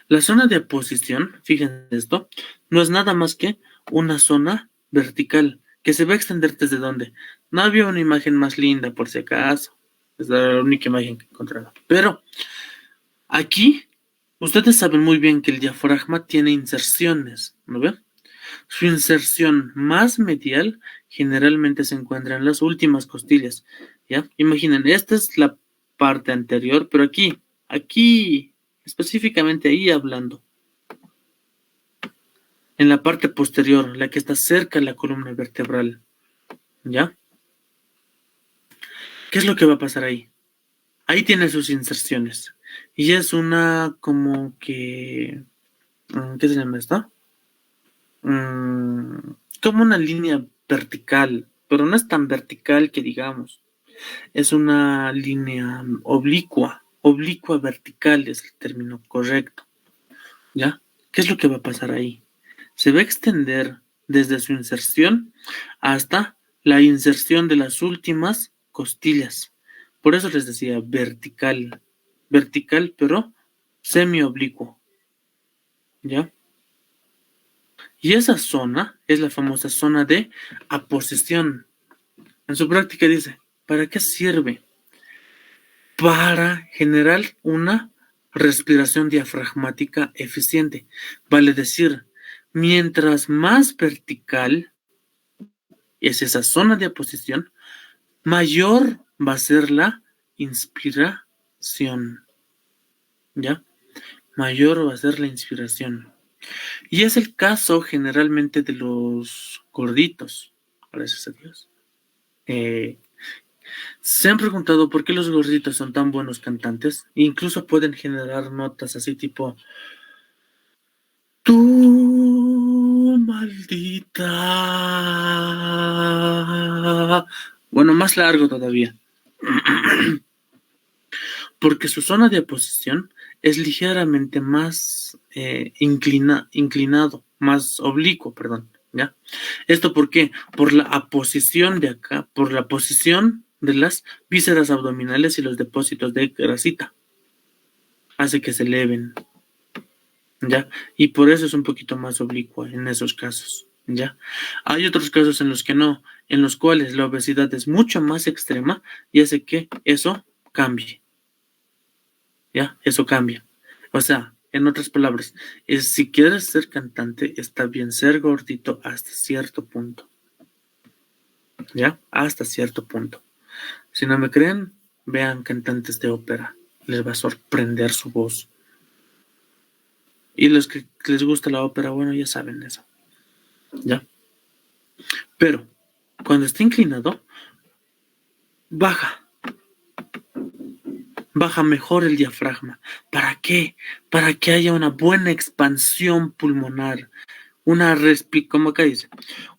La zona de aposición, fíjense esto, no es nada más que una zona vertical que se va a extender desde donde. No había una imagen más linda, por si acaso. Es la única imagen que he encontrado. Pero aquí, ustedes saben muy bien que el diafragma tiene inserciones, ¿no ven? Su inserción más medial generalmente se encuentra en las últimas costillas. ¿Ya? Imaginen, esta es la parte anterior, pero aquí, específicamente ahí hablando, en la parte posterior, la que está cerca de la columna vertebral. ¿Ya? ¿Qué es lo que va a pasar ahí? Ahí tiene sus inserciones. Y es una como que... ¿Qué se llama esto? Como una línea vertical, pero no es tan vertical que digamos. Es una línea oblicua. Oblicua vertical es el término correcto. ¿Ya? ¿Qué es lo que va a pasar ahí? Se va a extender desde su inserción hasta la inserción de las últimas costillas. Por eso les decía vertical. Vertical, pero semioblicuo. ¿Ya? Y esa zona es la famosa zona de aposición. En su práctica dice, ¿para qué sirve? Para generar una respiración diafragmática eficiente. Vale decir, mientras más vertical es esa zona de aposición, mayor va a ser la inspiración. ¿Ya? Mayor va a ser la inspiración. Y es el caso generalmente de los gorditos. Gracias a Dios. ¿Se han preguntado por qué los gorditos son tan buenos cantantes? Incluso pueden generar notas así tipo... Tú, maldita. Bueno, más largo todavía. Porque su zona de aposición es ligeramente más inclinado, más oblicuo, perdón. ¿Ya? ¿Esto por qué? Por la aposición de acá, por la posición de las vísceras abdominales y los depósitos de grasita. Hace que se eleven. ¿ya? Y por eso es un poquito más oblicua en esos casos, ¿ya? Hay otros casos en los que no, en los cuales la obesidad es mucho más extrema y hace que eso cambie, ¿ya? Eso cambia. O sea, en otras palabras, si quieres ser cantante, está bien ser gordito hasta cierto punto, ¿ya? Hasta cierto punto. Si no me creen, vean cantantes de ópera, les va a sorprender su voz. Y los que les gusta la ópera, bueno, ya saben eso, ¿ya? Pero cuando está inclinado, baja mejor el diafragma. ¿Para qué? Para que haya una buena expansión pulmonar, como acá dice,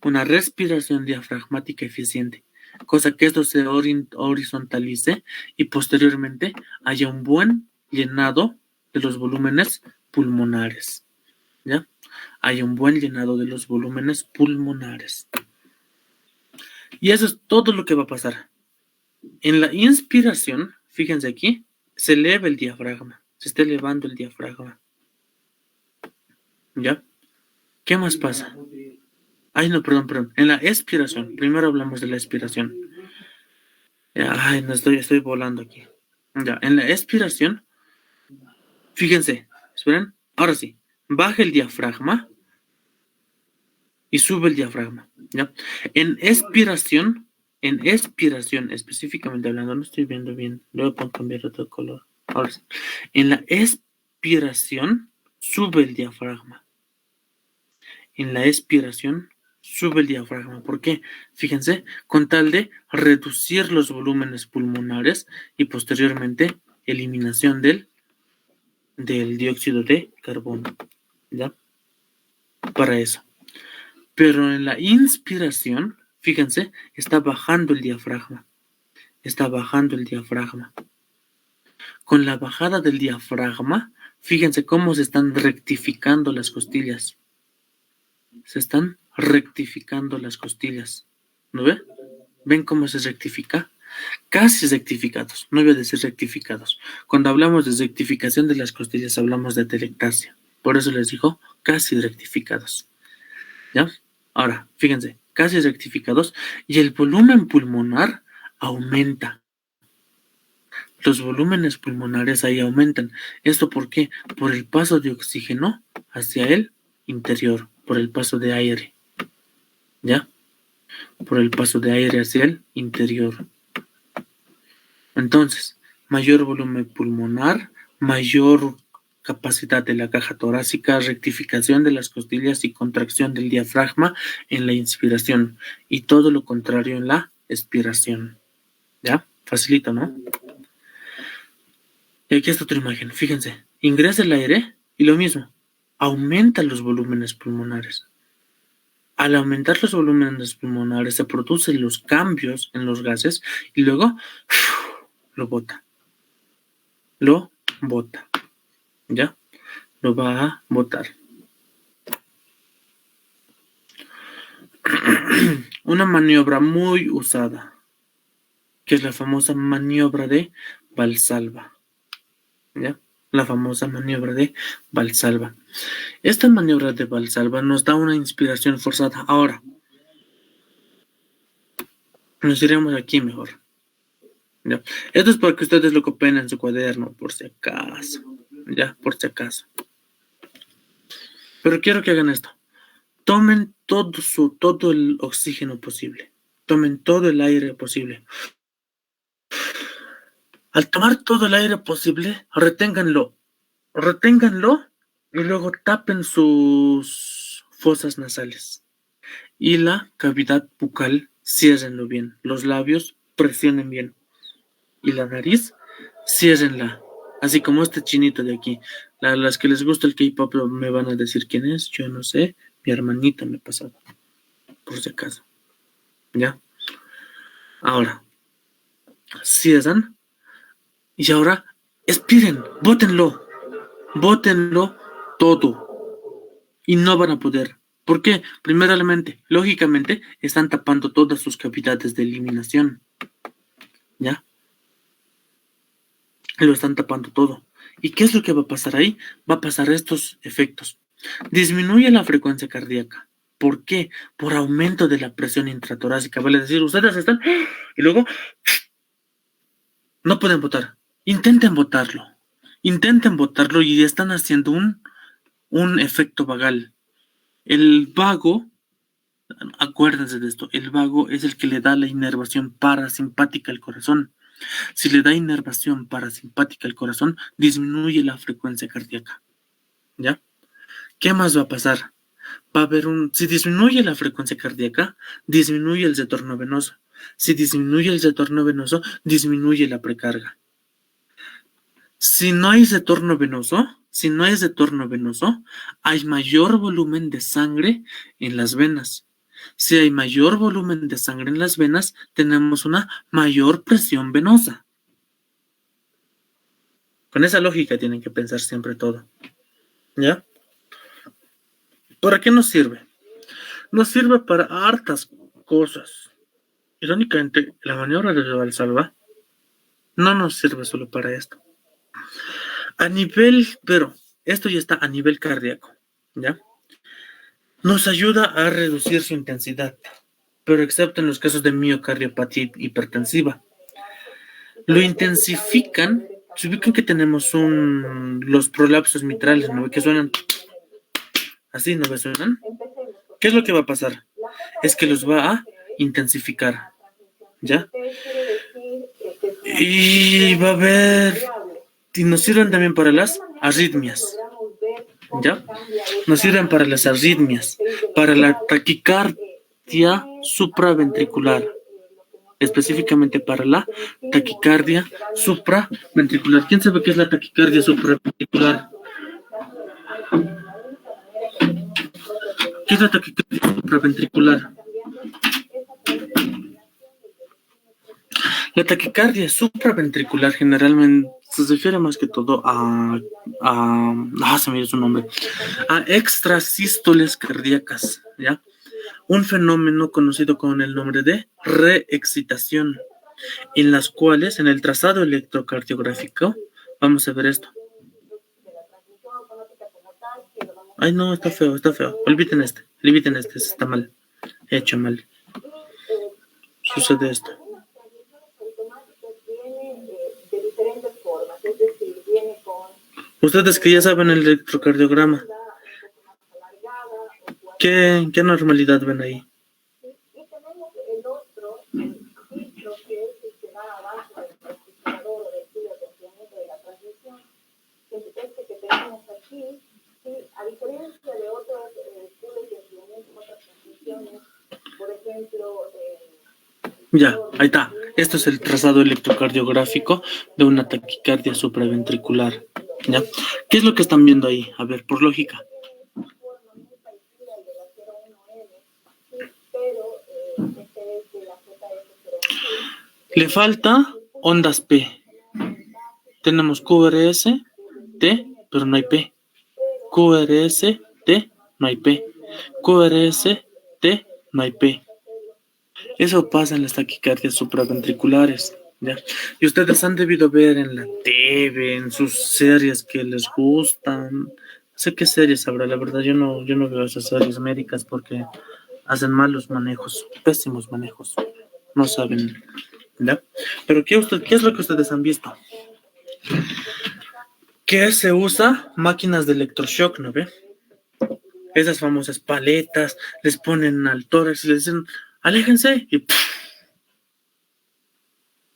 una respiración diafragmática eficiente, cosa que esto se horizontalice y posteriormente haya un buen llenado de los volúmenes pulmonares, ¿ya? Hay un buen llenado de los volúmenes pulmonares. Y eso es todo lo que va a pasar. En la inspiración, fíjense aquí, se eleva el diafragma, se está elevando el diafragma. ¿Ya? ¿Qué más pasa? Ay, no, perdón. En la expiración, primero hablamos de la expiración. Ay, no estoy volando aquí. Ya, en la expiración, fíjense, esperen, ahora sí, baja el diafragma y sube el diafragma, ¿ya? En expiración específicamente hablando, no estoy viendo bien, luego puedo cambiar otro color. Ahora sí, en la expiración sube el diafragma. En la expiración sube el diafragma. ¿Por qué? Fíjense, con tal de reducir los volúmenes pulmonares y posteriormente eliminación del dióxido de carbono, ¿ya? Para eso. Pero en la inspiración, fíjense, está bajando el diafragma. Está bajando el diafragma. Con la bajada del diafragma, fíjense cómo se están rectificando las costillas. Se están rectificando las costillas. ¿No ve? ¿Ven cómo se rectifica? Casi rectificados. No voy a decir rectificados. Cuando hablamos de rectificación de las costillas, hablamos de atelectasia. Por eso les digo casi rectificados. ¿Ya? Ahora, fíjense, casi rectificados y el volumen pulmonar aumenta. Los volúmenes pulmonares ahí aumentan. ¿Esto por qué? Por el paso de oxígeno hacia el interior, por el paso de aire. ¿Ya? Por el paso de aire hacia el interior. Entonces, mayor volumen pulmonar, mayor capacidad de la caja torácica, rectificación de las costillas y contracción del diafragma en la inspiración y todo lo contrario en la expiración. ¿Ya? Facilito, ¿no? Y aquí está otra imagen, fíjense, ingresa el aire y lo mismo, aumenta los volúmenes pulmonares. Al aumentar los volúmenes pulmonares se producen los cambios en los gases y luego lo bota. Lo bota. ¿Ya? Lo va a botar. Una maniobra muy usada, que es la famosa maniobra de Valsalva. ¿Ya? La famosa maniobra de Valsalva. Esta maniobra de Valsalva nos da una inspiración forzada. Ahora, nos iremos aquí mejor. ¿Ya? Esto es para que ustedes lo copien en su cuaderno, por si acaso. ¿Ya? Por si acaso. Pero quiero que hagan esto. Tomen todo el oxígeno posible. Tomen todo el aire posible. Al tomar todo el aire posible, reténganlo y luego tapen sus fosas nasales. Y la cavidad bucal, ciérrenlo bien. Los labios, presionen bien. Y la nariz, ciérrenla. Así como este chinito de aquí. Las que les gusta el K-pop me van a decir quién es, yo no sé. Mi hermanita me pasaba. Por si acaso. ¿Ya? Ahora, cierran. Y ahora, expiren, bótenlo todo. Y no van a poder. ¿Por qué? Primeramente, lógicamente, están tapando todas sus cavidades de eliminación. ¿Ya? Lo están tapando todo. ¿Y qué es lo que va a pasar ahí? Va a pasar estos efectos. Disminuye la frecuencia cardíaca. ¿Por qué? Por aumento de la presión intratorácica. Vale decir, ustedes están y luego no pueden votar. Intenten votarlo. Intenten votarlo y están haciendo un efecto vagal. El vago, acuérdense de esto, el vago es el que le da la inervación parasimpática al corazón. Si le da inervación parasimpática al corazón, disminuye la frecuencia cardíaca. ¿Ya? ¿Qué más va a pasar? Va a haber si disminuye la frecuencia cardíaca, disminuye el retorno venoso. Si disminuye el retorno venoso, disminuye la precarga. Si no hay retorno venoso, hay mayor volumen de sangre en las venas. Si hay mayor volumen de sangre en las venas, tenemos una mayor presión venosa. Con esa lógica tienen que pensar siempre todo. ¿Ya? ¿Para qué nos sirve? Nos sirve para hartas cosas. Irónicamente, la maniobra de Valsalva no nos sirve solo para esto. Pero esto ya está a nivel cardíaco, ¿ya? Nos ayuda a reducir su intensidad, pero excepto en los casos de miocardiopatía hipertensiva. Lo intensifican. Se ubican que tenemos los prolapsos mitrales, ¿no? Que suenan así, ¿no? ¿Suenan? ¿Qué es lo que va a pasar? Es que los va a intensificar, ¿ya? Y va a haber, y nos sirven también para las arritmias, ¿ya? Nos sirven para las arritmias, para la taquicardia supraventricular, específicamente para la taquicardia supraventricular. ¿Quién sabe qué es la taquicardia supraventricular? ¿Qué es la taquicardia supraventricular? La taquicardia supraventricular generalmente se refiere más que todo se me dio su nombre, a extrasístoles cardíacas, ¿ya? Un fenómeno conocido con el nombre de reexcitación, en las cuales, en el trazado electrocardiográfico, vamos a ver esto. Ay, no, está feo. Olviden este, está mal, hecho mal. Sucede esto. Ustedes que ya saben el electrocardiograma, ¿qué normalidad ven ahí? Ya, ahí está. Esto es el trazado electrocardiográfico de una taquicardia supraventricular. ¿Ya? ¿Qué es lo que están viendo ahí? A ver, por lógica. Le falta ondas P. Tenemos QRS, T, pero no hay P. QRS, T, no hay P. QRS, T, no hay P. Eso pasa en las taquicardias supraventriculares, ¿ya? Y ustedes han debido ver en la TV, en sus series que les gustan. No sé qué series habrá, la verdad yo no veo esas series médicas porque hacen malos manejos, pésimos manejos. No saben, ¿ya? Pero ¿qué es lo que ustedes han visto? Que se usa máquinas de electroshock, ¿no ve? Esas famosas paletas, les ponen al tórax y les dicen, aléjense, y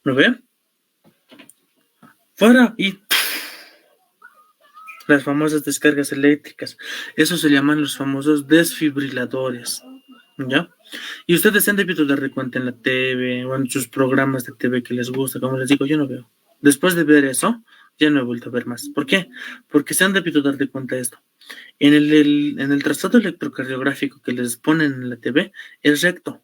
¿lo ven? Fuera, y las famosas descargas eléctricas. Eso se llaman los famosos desfibriladores, ¿ya? Y ustedes se han debido dar cuenta en la TV o en sus programas de TV que les gusta, como les digo, yo no veo. Después de ver eso, ya no he vuelto a ver más. ¿Por qué? Porque se han debido dar de cuenta de esto. En el trazado electrocardiográfico que les ponen en la TV es recto.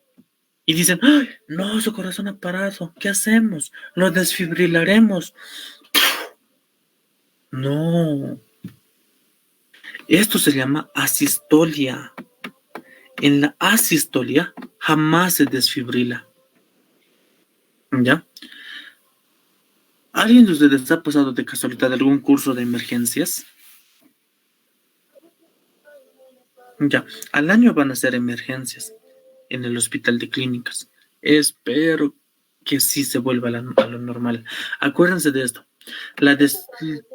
Y dicen, ¡ay, no, su corazón ha parado! ¿Qué hacemos? Lo desfibrilaremos. No. Esto se llama asistolia. En la asistolia jamás se desfibrila. ¿Ya? ¿Alguien de ustedes ha pasado de casualidad algún curso de emergencias? Ya, al año van a ser emergencias en el hospital de clínicas. Espero que sí se vuelva a lo normal. Acuérdense de esto.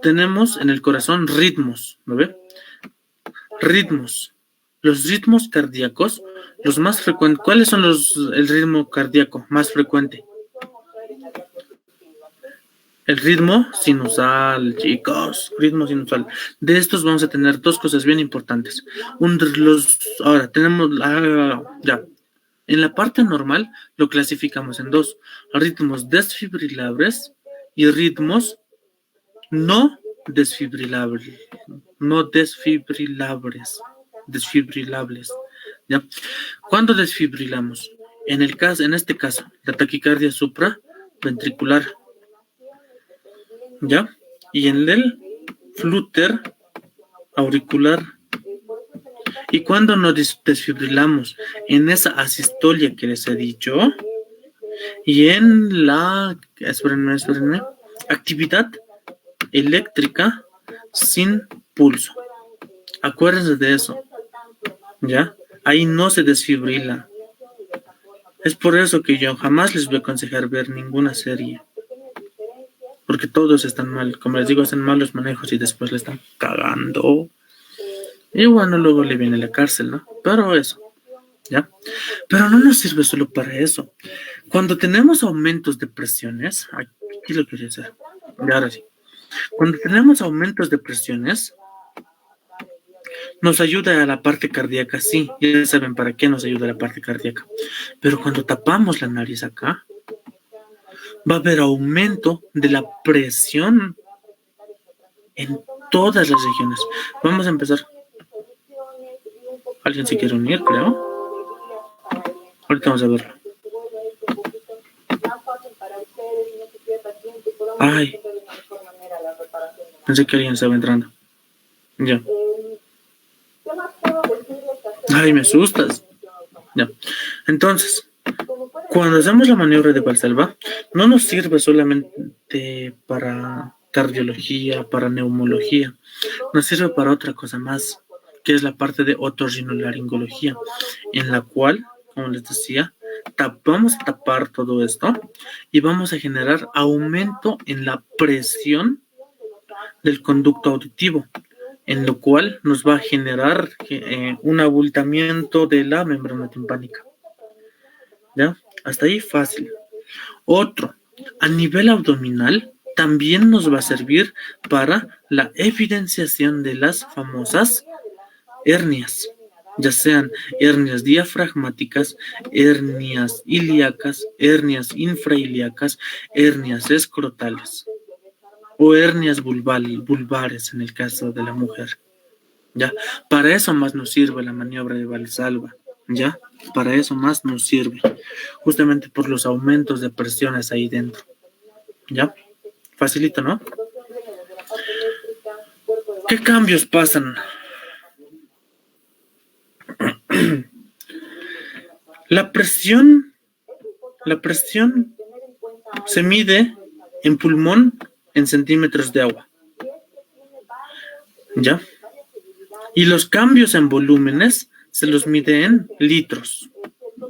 Tenemos en el corazón ritmos, ¿no ve? Ritmos. Los ritmos cardíacos, los más frecuentes. ¿Cuáles son el ritmo cardíaco más frecuente? El ritmo sinusal, chicos, ritmo sinusal. De estos vamos a tener dos cosas bien importantes. Ahora tenemos ya. En la parte normal lo clasificamos en dos: ritmos desfibrilables y ritmos no desfibrilables. No desfibrilables. ¿Ya? ¿Cuándo desfibrilamos? En este caso, la taquicardia supraventricular. ¿Ya? Y en el flúter auricular. ¿Y cuándo nos desfibrilamos? En esa asistolia que les he dicho. Y en la, espérenme, actividad eléctrica sin pulso. Acuérdense de eso. ¿Ya? Ahí no se desfibrila. Es por eso que yo jamás les voy a aconsejar ver ninguna serie. Porque todos están mal. Como les digo, hacen malos manejos y después le están cagando. Y bueno, luego le viene la cárcel, ¿no? Pero eso, ¿ya? Pero no nos sirve solo para eso. Cuando tenemos aumentos de presiones, aquí lo quería hacer. Y ahora sí. Cuando tenemos aumentos de presiones, nos ayuda a la parte cardíaca, sí. Ya saben para qué nos ayuda la parte cardíaca. Pero cuando tapamos la nariz acá, va a haber aumento de la presión en todas las regiones. Vamos a empezar. ¿Alguien se quiere unir, creo? Ahorita vamos a verlo. Ay. Pensé que alguien estaba entrando. Ya. Ay, me asustas. Ya. Entonces, cuando hacemos la maniobra de Valsalva, no nos sirve solamente para cardiología, para neumología. Nos sirve para otra cosa más, que es la parte de otorrinolaringología, en la cual, como les decía, vamos a tapar todo esto y vamos a generar aumento en la presión del conducto auditivo, en lo cual nos va a generar un abultamiento de la membrana timpánica. ¿Ya? Hasta ahí fácil. Otro, a nivel abdominal, también nos va a servir para la evidenciación de las famosas hernias, ya sean hernias diafragmáticas, hernias ilíacas, hernias infrailíacas, hernias escrotales o hernias vulvares en el caso de la mujer. ¿Ya? Para eso más nos sirve la maniobra de Valsalva. ¿Ya? Para eso más nos sirve, justamente por los aumentos de presiones ahí dentro. ¿Ya? Facilito, ¿no? ¿Qué cambios pasan? La presión se mide en pulmón en centímetros de agua. ¿Ya? Y los cambios en volúmenes se los mide en litros.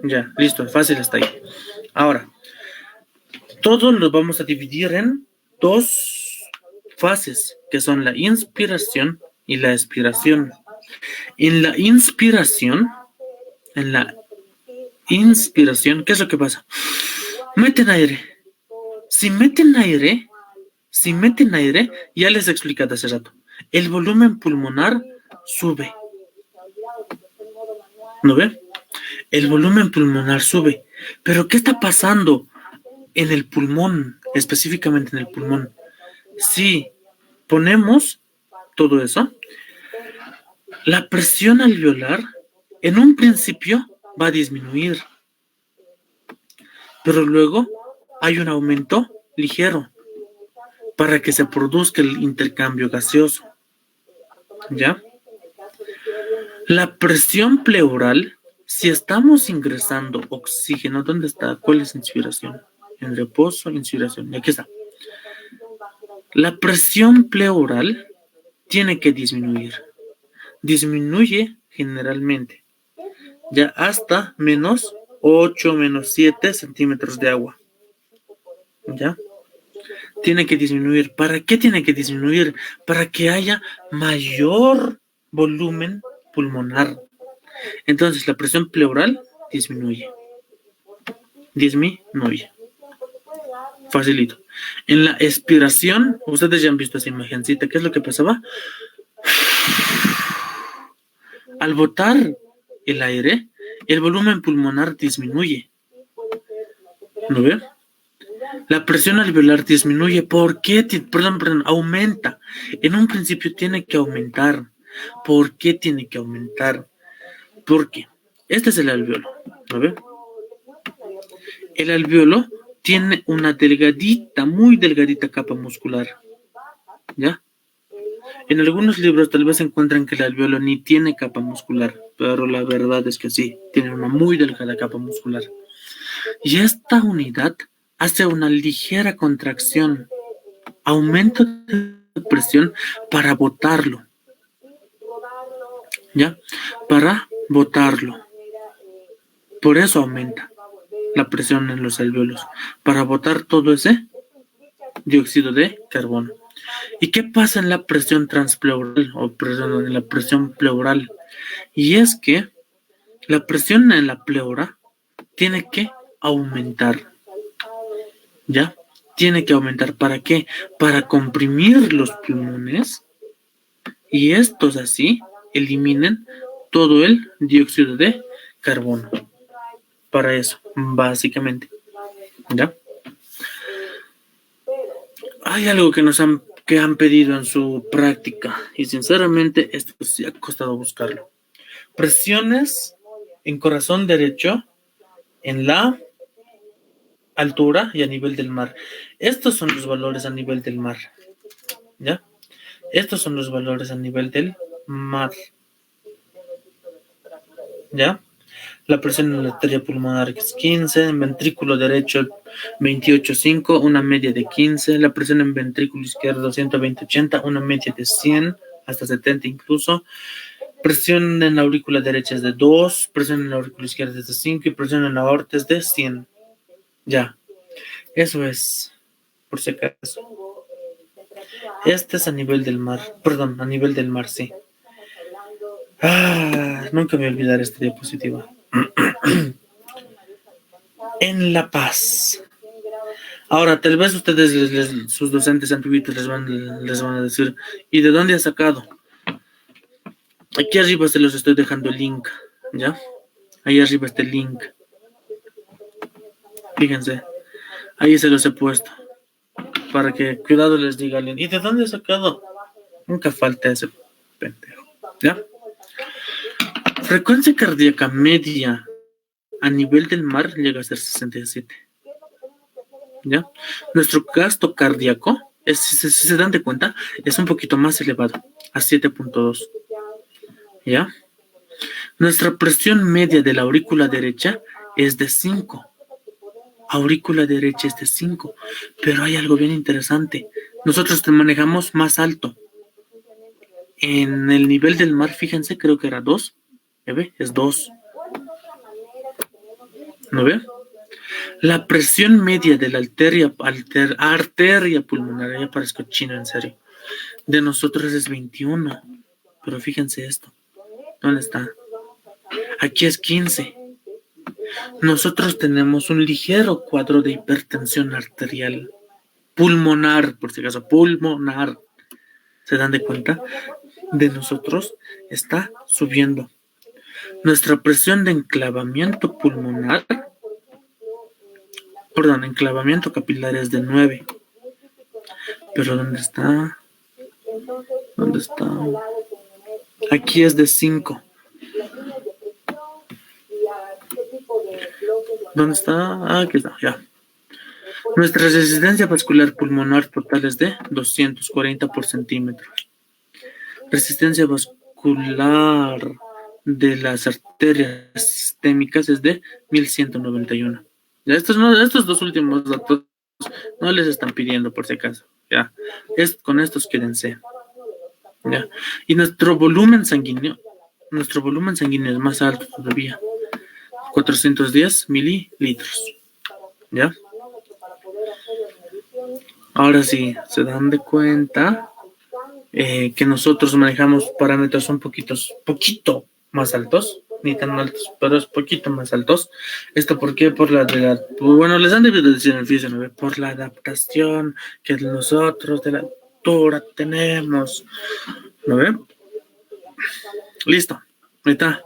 Ya, listo, fácil hasta ahí. Ahora, todo lo vamos a dividir en dos fases, que son la inspiración y la expiración. En la inspiración, ¿qué es lo que pasa? Meten aire. Si meten aire, ya les he explicado hace rato, el volumen pulmonar sube. ¿No ve? El volumen pulmonar sube. Pero ¿qué está pasando en el pulmón, específicamente en el pulmón? Si ponemos todo eso, la presión alveolar en un principio va a disminuir, pero luego hay un aumento ligero para que se produzca el intercambio gaseoso. ¿Ya? La presión pleural, si estamos ingresando oxígeno, ¿dónde está? ¿Cuál es inspiración? En reposo, inspiración. Y aquí está. La presión pleural tiene que disminuir. Disminuye generalmente ya hasta menos 8, menos 7 centímetros de agua. ¿Ya? Tiene que disminuir. ¿Para qué tiene que disminuir? Para que haya mayor volumen pulmonar. Entonces la presión pleural disminuye. Disminuye. Facilito. En la expiración, ustedes ya han visto esa imagencita. ¿Qué es lo que pasaba? Al botar el aire, el volumen pulmonar disminuye. ¿No ve? La presión alveolar disminuye. ¿Por qué? Perdón, aumenta. En un principio tiene que aumentar. ¿Por qué tiene que aumentar? Porque este es el alveolo. ¿No ve? El alveolo tiene una delgadita, muy delgadita capa muscular. ¿Ya? En algunos libros tal vez encuentran que el alveolo ni tiene capa muscular, pero la verdad es que sí, tiene una muy delgada capa muscular. Y esta unidad hace una ligera contracción, aumento de presión para botarlo. ¿Ya? Para botarlo. Por eso aumenta la presión en los alveolos, para botar todo ese dióxido de carbono. ¿Y qué pasa en la presión transpleural o en la presión pleural? Y es que la presión en la pleura tiene que aumentar. ¿Ya? Tiene que aumentar. ¿Para qué? Para comprimir los pulmones y estos así eliminen todo el dióxido de carbono. Para eso, básicamente. ¿Ya? Hay algo que han pedido en su práctica y sinceramente esto sí ha costado buscarlo. Presiones en corazón derecho en la altura y a nivel del mar. Estos son los valores a nivel del mar. ¿Ya? Estos son los valores a nivel del mar. ¿Ya? La presión en la arteria pulmonar es 15, en ventrículo derecho 28,5, una media de 15, la presión en ventrículo izquierdo 120/80, una media de 100 hasta 70 incluso. Presión en la aurícula derecha es de 2, presión en la aurícula izquierda es de 5 y presión en la aorta es de 100. Ya, eso es, por si acaso. Este es a nivel del mar, perdón, a nivel del mar, sí. Nunca me olvidaré esta diapositiva. En La Paz. Ahora, tal vez ustedes, sus docentes antiguitos les van a decir, ¿y de dónde has sacado? Aquí arriba se los estoy dejando el link, ¿ya? Ahí arriba está el link. Fíjense, ahí se los he puesto. Para que cuidado les diga alguien, ¿y de dónde has sacado? Nunca falta ese pendejo, ¿ya? Frecuencia cardíaca media a nivel del mar llega a ser 67. ¿Ya? Nuestro gasto cardíaco, si se dan de cuenta, es un poquito más elevado, a 7.2. ¿Ya? Nuestra presión media de la aurícula derecha es de 5. Aurícula derecha es de 5. Pero hay algo bien interesante. Nosotros te manejamos más alto. En el nivel del mar, fíjense, creo que era 2. ¿Ya ve? Es 2. ¿No ve? La presión media de la arteria pulmonar, ya parezco chino en serio, de nosotros es 21. Pero fíjense esto. ¿Dónde está? Aquí es 15. Nosotros tenemos un ligero cuadro de hipertensión arterial. Pulmonar, por si acaso, pulmonar. ¿Se dan de cuenta? De nosotros está subiendo. Nuestra presión de enclavamiento pulmonar, enclavamiento capilar es de 9. Pero ¿dónde está? ¿Dónde está? Aquí es de 5. ¿Dónde está? Aquí está, ya. Nuestra resistencia vascular pulmonar total es de 240 por centímetro. Resistencia vascular de las arterias sistémicas es de 1191. Estos dos últimos datos no les están pidiendo por si acaso. ¿ya? Con estos quédense, ¿ya? Y nuestro volumen sanguíneo es más alto todavía, 410 mililitros, ¿ya? Ahora sí, se dan de cuenta que nosotros manejamos parámetros poquito más altos, ni tan altos, pero es poquito más altos. ¿Esto por qué? Bueno, les han debido decir en el físico, ¿no? Por la adaptación que nosotros de la altura tenemos, ¿no ve? Listo, ahí está.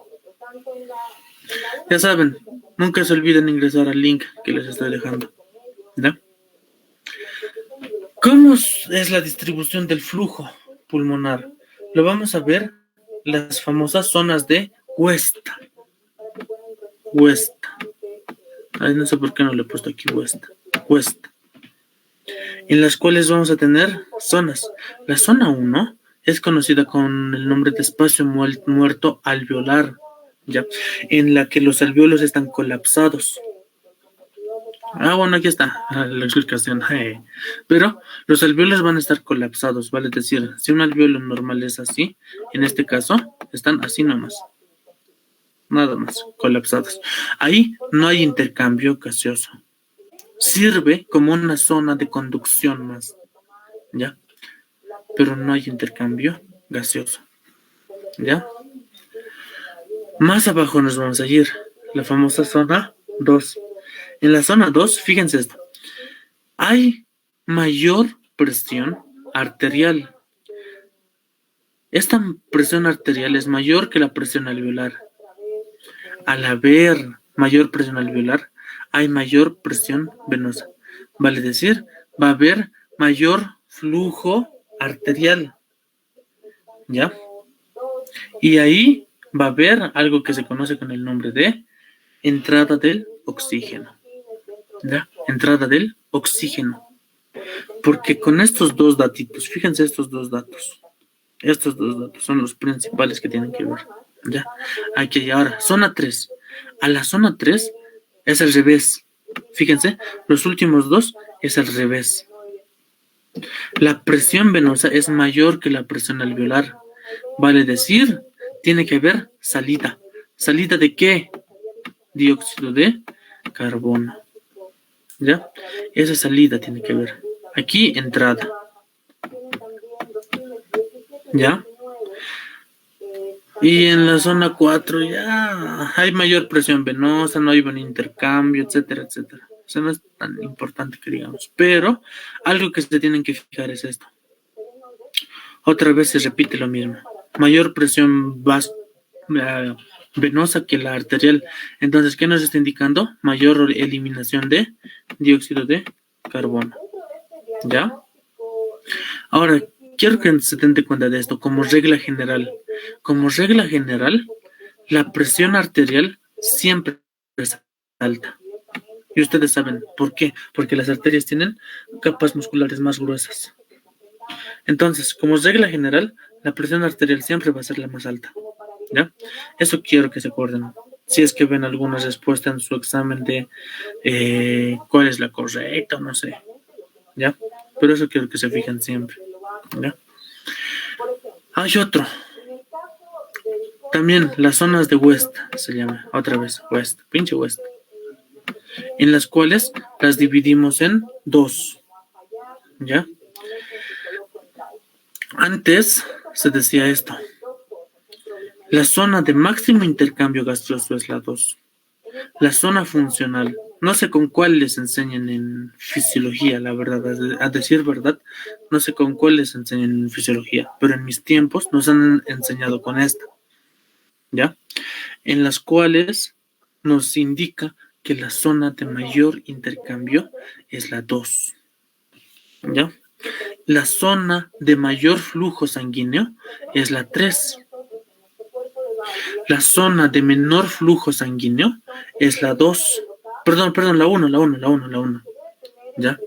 Ya saben, nunca se olviden ingresar al link que les estoy dejando, ¿ya? ¿Cómo es la distribución del flujo pulmonar? Lo vamos a ver las famosas zonas de Westa. Ay, no sé por qué no le he puesto aquí Westa. En las cuales vamos a tener zonas. La zona 1 es conocida con el nombre de espacio muerto alveolar, ¿ya? En la que los alveolos están colapsados. Bueno, aquí está la explicación. Pero los alveolos van a estar colapsados, vale decir, si un alveolo normal es así, en este caso, están así nomás. Nada más, colapsados. Ahí no hay intercambio gaseoso. Sirve como una zona de conducción más, ¿ya? Pero no hay intercambio gaseoso, ¿ya? Más abajo nos vamos a ir, la famosa zona 2. En la zona 2, fíjense esto, hay mayor presión arterial. Esta presión arterial es mayor que la presión alveolar. Al haber mayor presión alveolar, hay mayor presión venosa. Vale decir, va a haber mayor flujo arterial, ¿ya? Y ahí va a haber algo que se conoce con el nombre de entrada del oxígeno, ¿ya? Entrada del oxígeno. Porque con estos dos datitos, fíjense estos dos datos son los principales que tienen que ver, ¿ya? Aquí ahora, zona 3. A la zona 3 es al revés. Fíjense, los últimos dos es al revés. La presión venosa es mayor que la presión alveolar. Vale decir, tiene que haber salida. ¿Salida de qué? Dióxido de carbono, ¿ya? Esa salida tiene que ver. Aquí, entrada, ¿ya? Y en la zona 4 ya hay mayor presión venosa, no hay buen intercambio, etcétera, etcétera. O sea, no es tan importante que digamos. Pero algo que se tienen que fijar es esto. Otra vez se repite lo mismo. Mayor presión venosa que la arterial. Entonces, ¿qué nos está indicando? Mayor eliminación de dióxido de carbono. ¿Ya? Ahora, quiero que se den cuenta de esto como regla general. Como regla general, la presión arterial siempre es alta. Y ustedes saben por qué. Porque las arterias tienen capas musculares más gruesas. Entonces, como regla general, la presión arterial siempre va a ser la más alta, ¿ya? Eso quiero que se acuerden. Si es que ven alguna respuesta en su examen de cuál es la correcta, no sé, ¿ya? Pero eso quiero que se fijen siempre, ¿ya? Hay otro. También las zonas de West, se llama, otra vez, West, pinche West, en las cuales las dividimos en dos, ¿ya? Antes se decía esto. La zona de máximo intercambio gaseoso es la 2. La zona funcional, no sé con cuál les enseñan en fisiología, la verdad, a decir verdad, no sé con cuál les enseñan en fisiología, pero en mis tiempos nos han enseñado con esta, ¿ya? En las cuales nos indica que la zona de mayor intercambio es la 2, ¿ya? La zona de mayor flujo sanguíneo es la 3. La zona de menor flujo sanguíneo es la 2. Perdón, la 1. ¿Ya?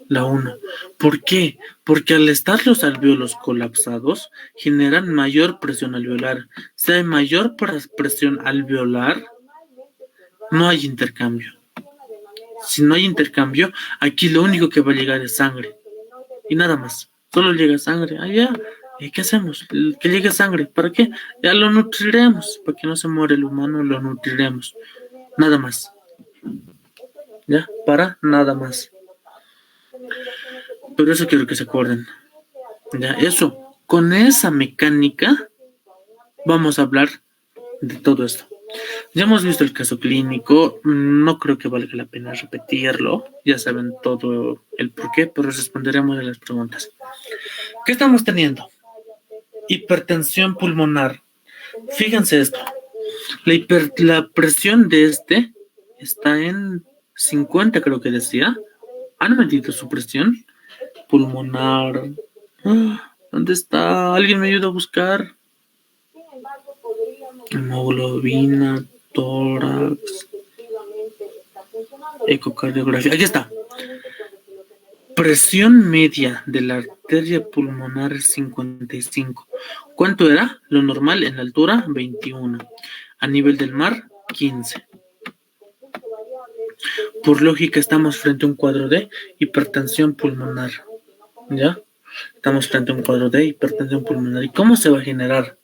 La 1. ¿Por qué? Porque al estar los alvéolos colapsados, generan mayor presión alveolar. Si hay mayor presión alveolar, no hay intercambio. Si no hay intercambio, aquí lo único que va a llegar es sangre. y nada más. Solo llega sangre. Ah, ya. ¿Y qué hacemos? Que llegue sangre. ¿Para qué? Ya lo nutriremos. Para que no se muera el humano, lo nutriremos. Nada más. ¿Ya? Para nada más. Pero eso quiero que se acuerden. ¿Ya? Eso. Con esa mecánica vamos a hablar de todo esto. Ya hemos visto el caso clínico, no creo que valga la pena repetirlo, ya saben todo el porqué, pero responderemos a las preguntas. ¿Qué estamos teniendo? Hipertensión pulmonar. Fíjense esto, la presión de este está en 50, creo que decía. ¿Han medido su presión pulmonar? ¿Dónde está? ¿Alguien me ayuda a buscar? Hemoglobina, tórax, ecocardiografía. Aquí está. Presión media de la arteria pulmonar es 55. ¿Cuánto era? Lo normal en la altura, 21. A nivel del mar, 15. Por lógica, estamos frente a un cuadro de hipertensión pulmonar. ¿Ya? Estamos frente a un cuadro de hipertensión pulmonar. ¿Y cómo se va a generar?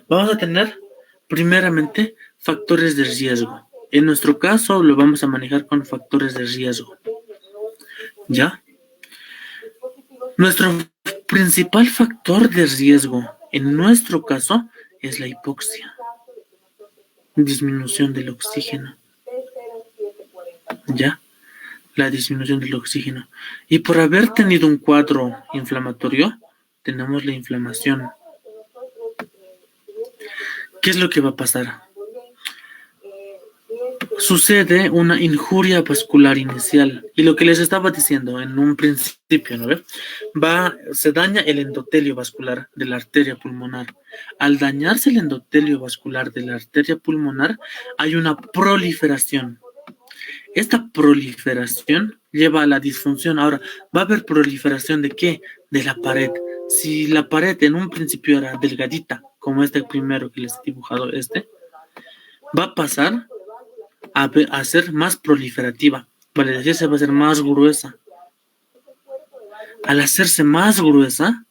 Vamos a tener, primeramente, factores de riesgo. En nuestro caso, lo vamos a manejar con factores de riesgo. ¿Ya? Nuestro principal factor de riesgo, en nuestro caso, es la hipoxia. Disminución del oxígeno. ¿Ya? La disminución del oxígeno. Y por haber tenido un cuadro inflamatorio, tenemos la inflamación. ¿Qué es lo que va a pasar? Sucede una injuria vascular inicial. Y lo que les estaba diciendo en un principio, ¿no ve? Se daña el endotelio vascular de la arteria pulmonar. Al dañarse el endotelio vascular de la arteria pulmonar, hay una proliferación. Esta proliferación lleva a la disfunción. Ahora, ¿va a haber proliferación de qué? De la pared. Si la pared en un principio era delgadita, como este primero que les he dibujado, va a pasar a ser más proliferativa. Vale decir, se va a hacer más gruesa. Al hacerse más gruesa,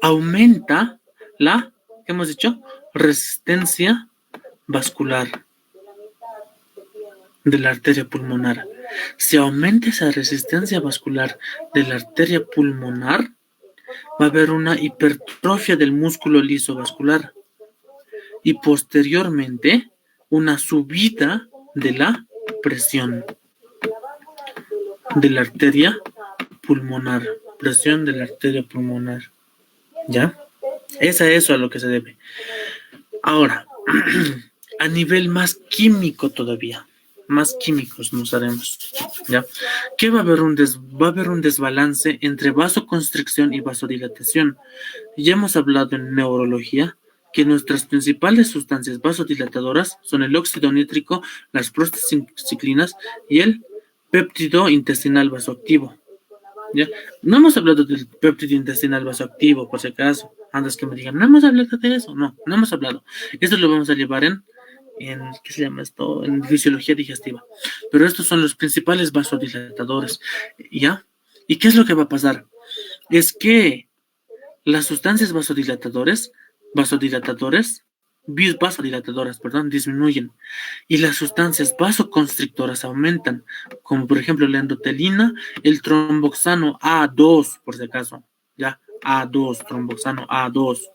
aumenta la, ¿qué hemos dicho? Resistencia vascular de la arteria pulmonar. Si aumenta esa resistencia vascular de la arteria pulmonar, va a haber una hipertrofia del músculo liso vascular y posteriormente una subida de la presión de la arteria pulmonar. Presión de la arteria pulmonar. ¿Ya? Es a eso a lo que se debe. Ahora, a nivel más químico todavía. Más químicos nos haremos, ¿ya? ¿Qué va a haber? Va a haber un desbalance entre vasoconstricción y vasodilatación. Ya hemos hablado en neurología que nuestras principales sustancias vasodilatadoras son el óxido nítrico, las prostaciclinas y el péptido intestinal vasoactivo. ¿Ya? No hemos hablado del péptido intestinal vasoactivo, por si acaso. Antes que me digan, no hemos hablado de eso. No hemos hablado. Esto lo vamos a llevar en ¿qué se llama esto? En fisiología digestiva. Pero estos son los principales vasodilatadores, ¿ya? ¿Y qué es lo que va a pasar? Es que las sustancias vasodilatadoras, disminuyen y las sustancias vasoconstrictoras aumentan, como por ejemplo la endotelina, el tromboxano A2, por si acaso, ¿ya? A2, tromboxano A2.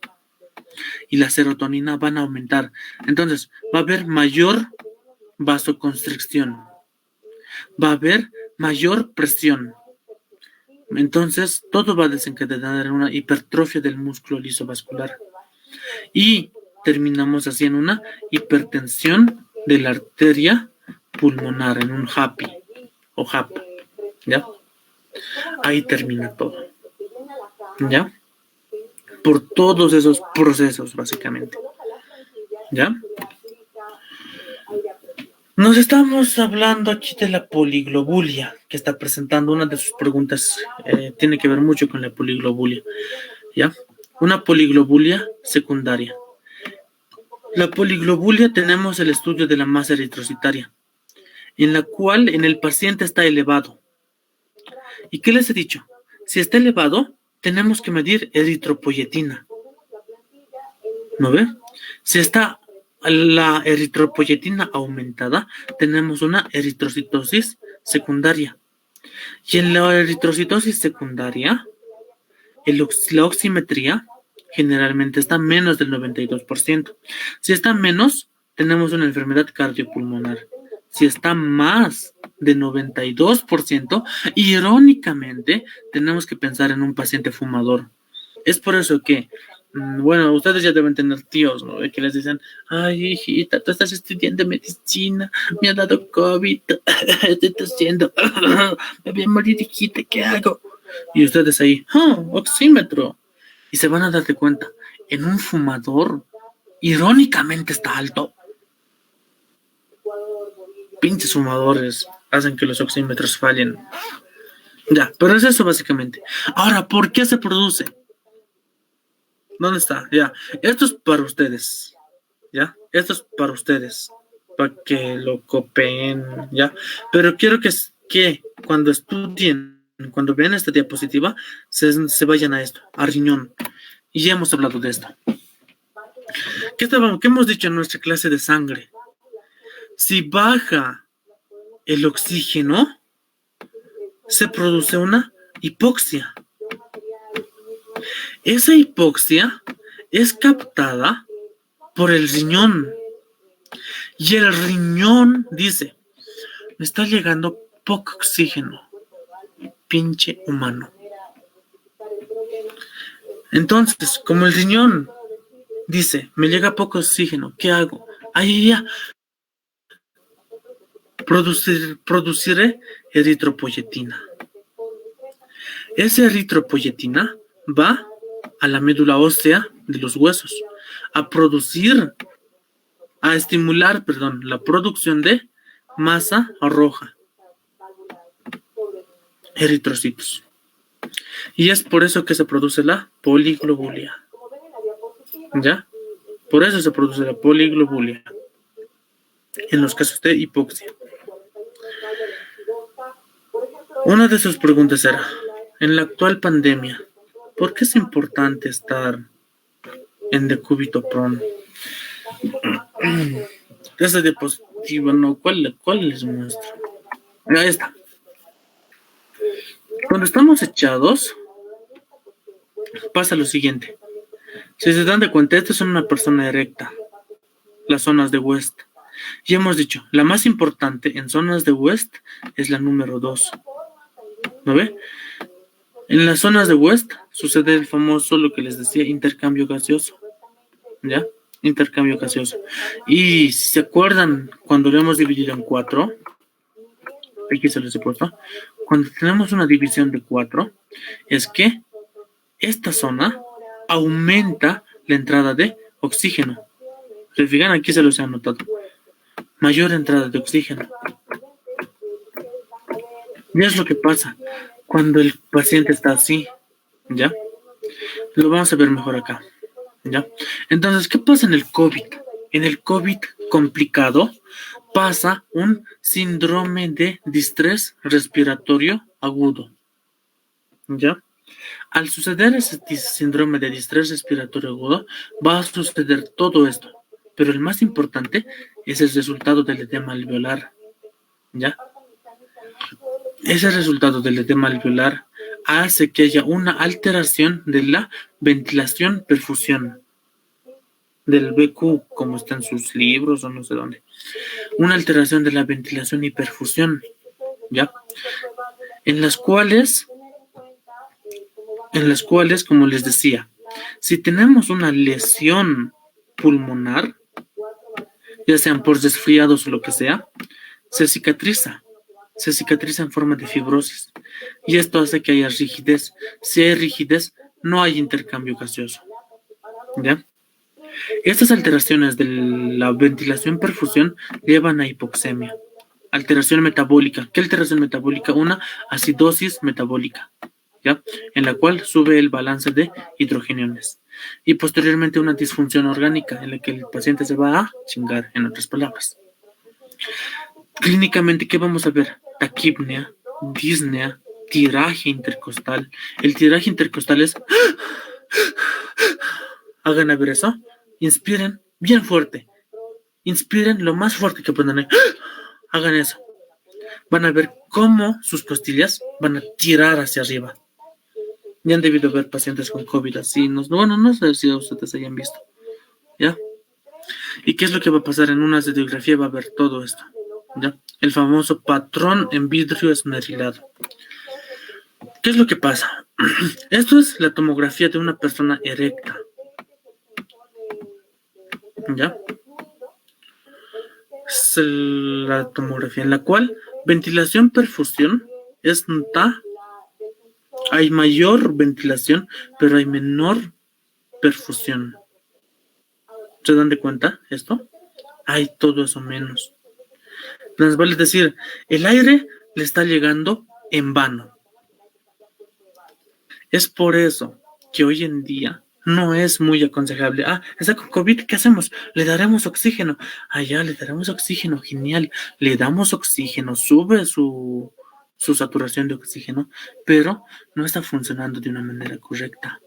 Y la serotonina van a aumentar. Entonces, va a haber mayor vasoconstricción. Va a haber mayor presión. Entonces, todo va a desencadenar en una hipertrofia del músculo liso vascular. Y terminamos así en una hipertensión de la arteria pulmonar, en un HAPI o HAP. ¿Ya? Ahí termina todo. ¿Ya? Por todos esos procesos, básicamente. ¿Ya? Nos estamos hablando aquí de la poliglobulia, que está presentando una de sus preguntas, tiene que ver mucho con la poliglobulia, ¿ya? Una poliglobulia secundaria. La poliglobulia tenemos el estudio de la masa eritrocitaria, en la cual en el paciente está elevado. ¿Y qué les he dicho? Si está elevado, tenemos que medir eritropoyetina. ¿No ve? Si está la eritropoyetina aumentada, tenemos una eritrocitosis secundaria. Y en la eritrocitosis secundaria, la oximetría generalmente está menos del 92%. Si está menos, tenemos una enfermedad cardiopulmonar. Si está más de 92%, irónicamente, tenemos que pensar en un paciente fumador. Es por eso que, bueno, ustedes ya deben tener tíos, ¿no? Que les dicen, ay, hijita, tú estás estudiando medicina, me ha dado COVID, estoy tosiendo, me voy a morir, hijita, ¿qué hago? Y ustedes ahí, oxímetro. Y se van a dar de cuenta, en un fumador, irónicamente está alto. Pinches fumadores hacen que los oxímetros fallen. Ya, pero es eso básicamente. Ahora, ¿por qué se produce? ¿Dónde está? Ya, esto es para ustedes. ¿Ya? Esto es para ustedes. Para que lo copien, ¿ya? Pero quiero que cuando estudien, cuando vean esta diapositiva, se vayan a esto, a riñón. Y ya hemos hablado de esto. ¿Qué hemos dicho en nuestra clase de sangre? Si baja el oxígeno, se produce una hipoxia. Esa hipoxia es captada por el riñón. Y el riñón dice, me está llegando poco oxígeno, pinche humano. Entonces, como el riñón dice, me llega poco oxígeno, ¿qué hago? Ahí ya. Produciré eritropoyetina. Esa eritropoyetina va a la médula ósea de los huesos a estimular, la producción de masa roja, eritrocitos. Y es por eso que se produce la poliglobulia. ¿Ya? Por eso se produce la poliglobulia en los casos de hipoxia. Una de sus preguntas era, en la actual pandemia, ¿por qué es importante estar en decúbito prone? Esa diapositiva, ¿no? ¿Cuál les muestro? Ahí está. Cuando estamos echados, pasa lo siguiente. Si se dan de cuenta, esta es una persona erecta, las zonas de West. Y hemos dicho, la más importante en zonas de West es la número 2. ¿No ve? En las zonas de West sucede el famoso, lo que les decía, intercambio gaseoso. ¿Ya? Intercambio gaseoso. Y si se acuerdan, cuando lo hemos dividido en 4, aquí se les he puesto, cuando tenemos una división de 4, es que esta zona aumenta la entrada de oxígeno. Se fijan, aquí se los he anotado. Mayor entrada de oxígeno. Ya es lo que pasa cuando el paciente está así, ¿ya? Lo vamos a ver mejor acá, ¿ya? Entonces, ¿qué pasa en el COVID? En el COVID complicado pasa un síndrome de distrés respiratorio agudo, ¿ya? Al suceder ese síndrome de distrés respiratorio agudo, va a suceder todo esto, pero el más importante es el resultado del edema alveolar, ¿ya? Ese resultado del edema alveolar hace que haya una alteración de la ventilación-perfusión, del BQ, como está en sus libros o no sé dónde. Una alteración de la ventilación y perfusión, ¿ya? En las cuales, como les decía, si tenemos una lesión pulmonar, ya sean por resfriados o lo que sea, se cicatriza en forma de fibrosis. Y esto hace que haya rigidez. Si hay rigidez, no hay intercambio gaseoso. ¿Ya? Estas alteraciones de la ventilación-perfusión llevan a hipoxemia. Alteración metabólica. ¿Qué alteración metabólica? Una acidosis metabólica, ¿ya? En la cual sube el balance de hidrogeniones. Y posteriormente una disfunción orgánica en la que el paciente se va a chingar, en otras palabras. Clínicamente, ¿qué vamos a ver? Taquipnea, disnea, tiraje intercostal. El tiraje intercostal es... Hagan a ver eso. Inspiren bien fuerte. Inspiren lo más fuerte que puedan. Hagan eso. Van a ver cómo sus costillas van a tirar hacia arriba. Ya han debido ver pacientes con COVID así. Bueno, no sé si ustedes hayan visto. ¿Ya? ¿Y qué es lo que va a pasar? En una radiografía va a ver todo esto. ¿Ya? El famoso patrón en vidrio esmerilado. ¿Qué es lo que pasa? Esto es la tomografía de una persona erecta. ¿Ya? Es la tomografía en la cual ventilación, perfusión hay mayor ventilación, pero hay menor perfusión. ¿Se dan de cuenta esto? Hay todo eso menos. Nos vale decir, el aire le está llegando en vano. Es por eso que hoy en día no es muy aconsejable. Está con COVID, ¿qué hacemos? Le daremos oxígeno. Ya, le daremos oxígeno, genial. Le damos oxígeno, sube su saturación de oxígeno, pero no está funcionando de una manera correcta.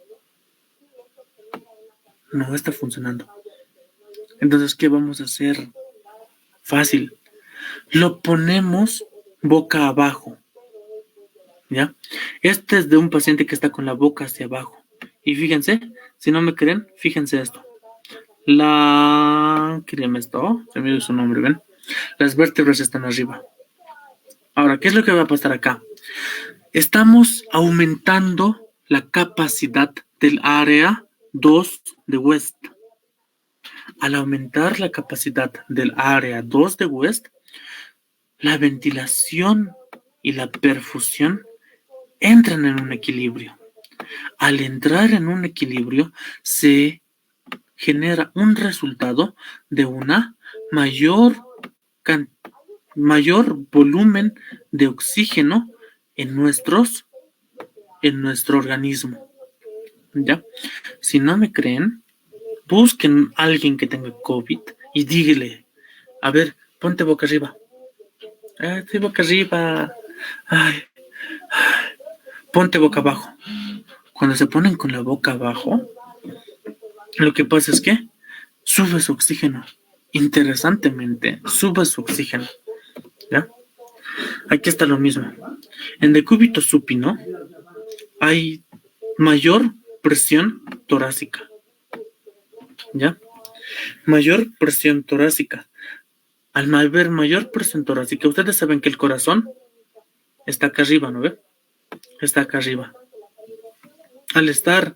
No está funcionando. Entonces, ¿qué vamos a hacer? Fácil. Lo ponemos boca abajo. ¿Ya? Este es de un paciente que está con la boca hacia abajo. Y fíjense, si no me creen, fíjense esto. ¿Qué esto? Se me dio su nombre, ¿ven? Las vértebras están arriba. Ahora, ¿qué es lo que va a pasar acá? Estamos aumentando la capacidad del área 2 de West. Al aumentar la capacidad del área 2 de West, la ventilación y la perfusión entran en un equilibrio. Al entrar en un equilibrio, se genera un resultado de una mayor volumen de oxígeno en nuestro organismo. ¿Ya? Si no me creen, busquen a alguien que tenga COVID y dígale, a ver, ponte boca arriba. Estoy boca arriba. Ponte boca abajo. Cuando se ponen con la boca abajo, lo que pasa es que sube su oxígeno. Interesantemente, sube su oxígeno. ¿Ya? Aquí está lo mismo. En decúbito supino hay mayor presión torácica. ¿Ya? Mayor presión torácica. Al haber mayor presión torácica, ustedes saben que el corazón está acá arriba, ¿no ve? Está acá arriba. Al estar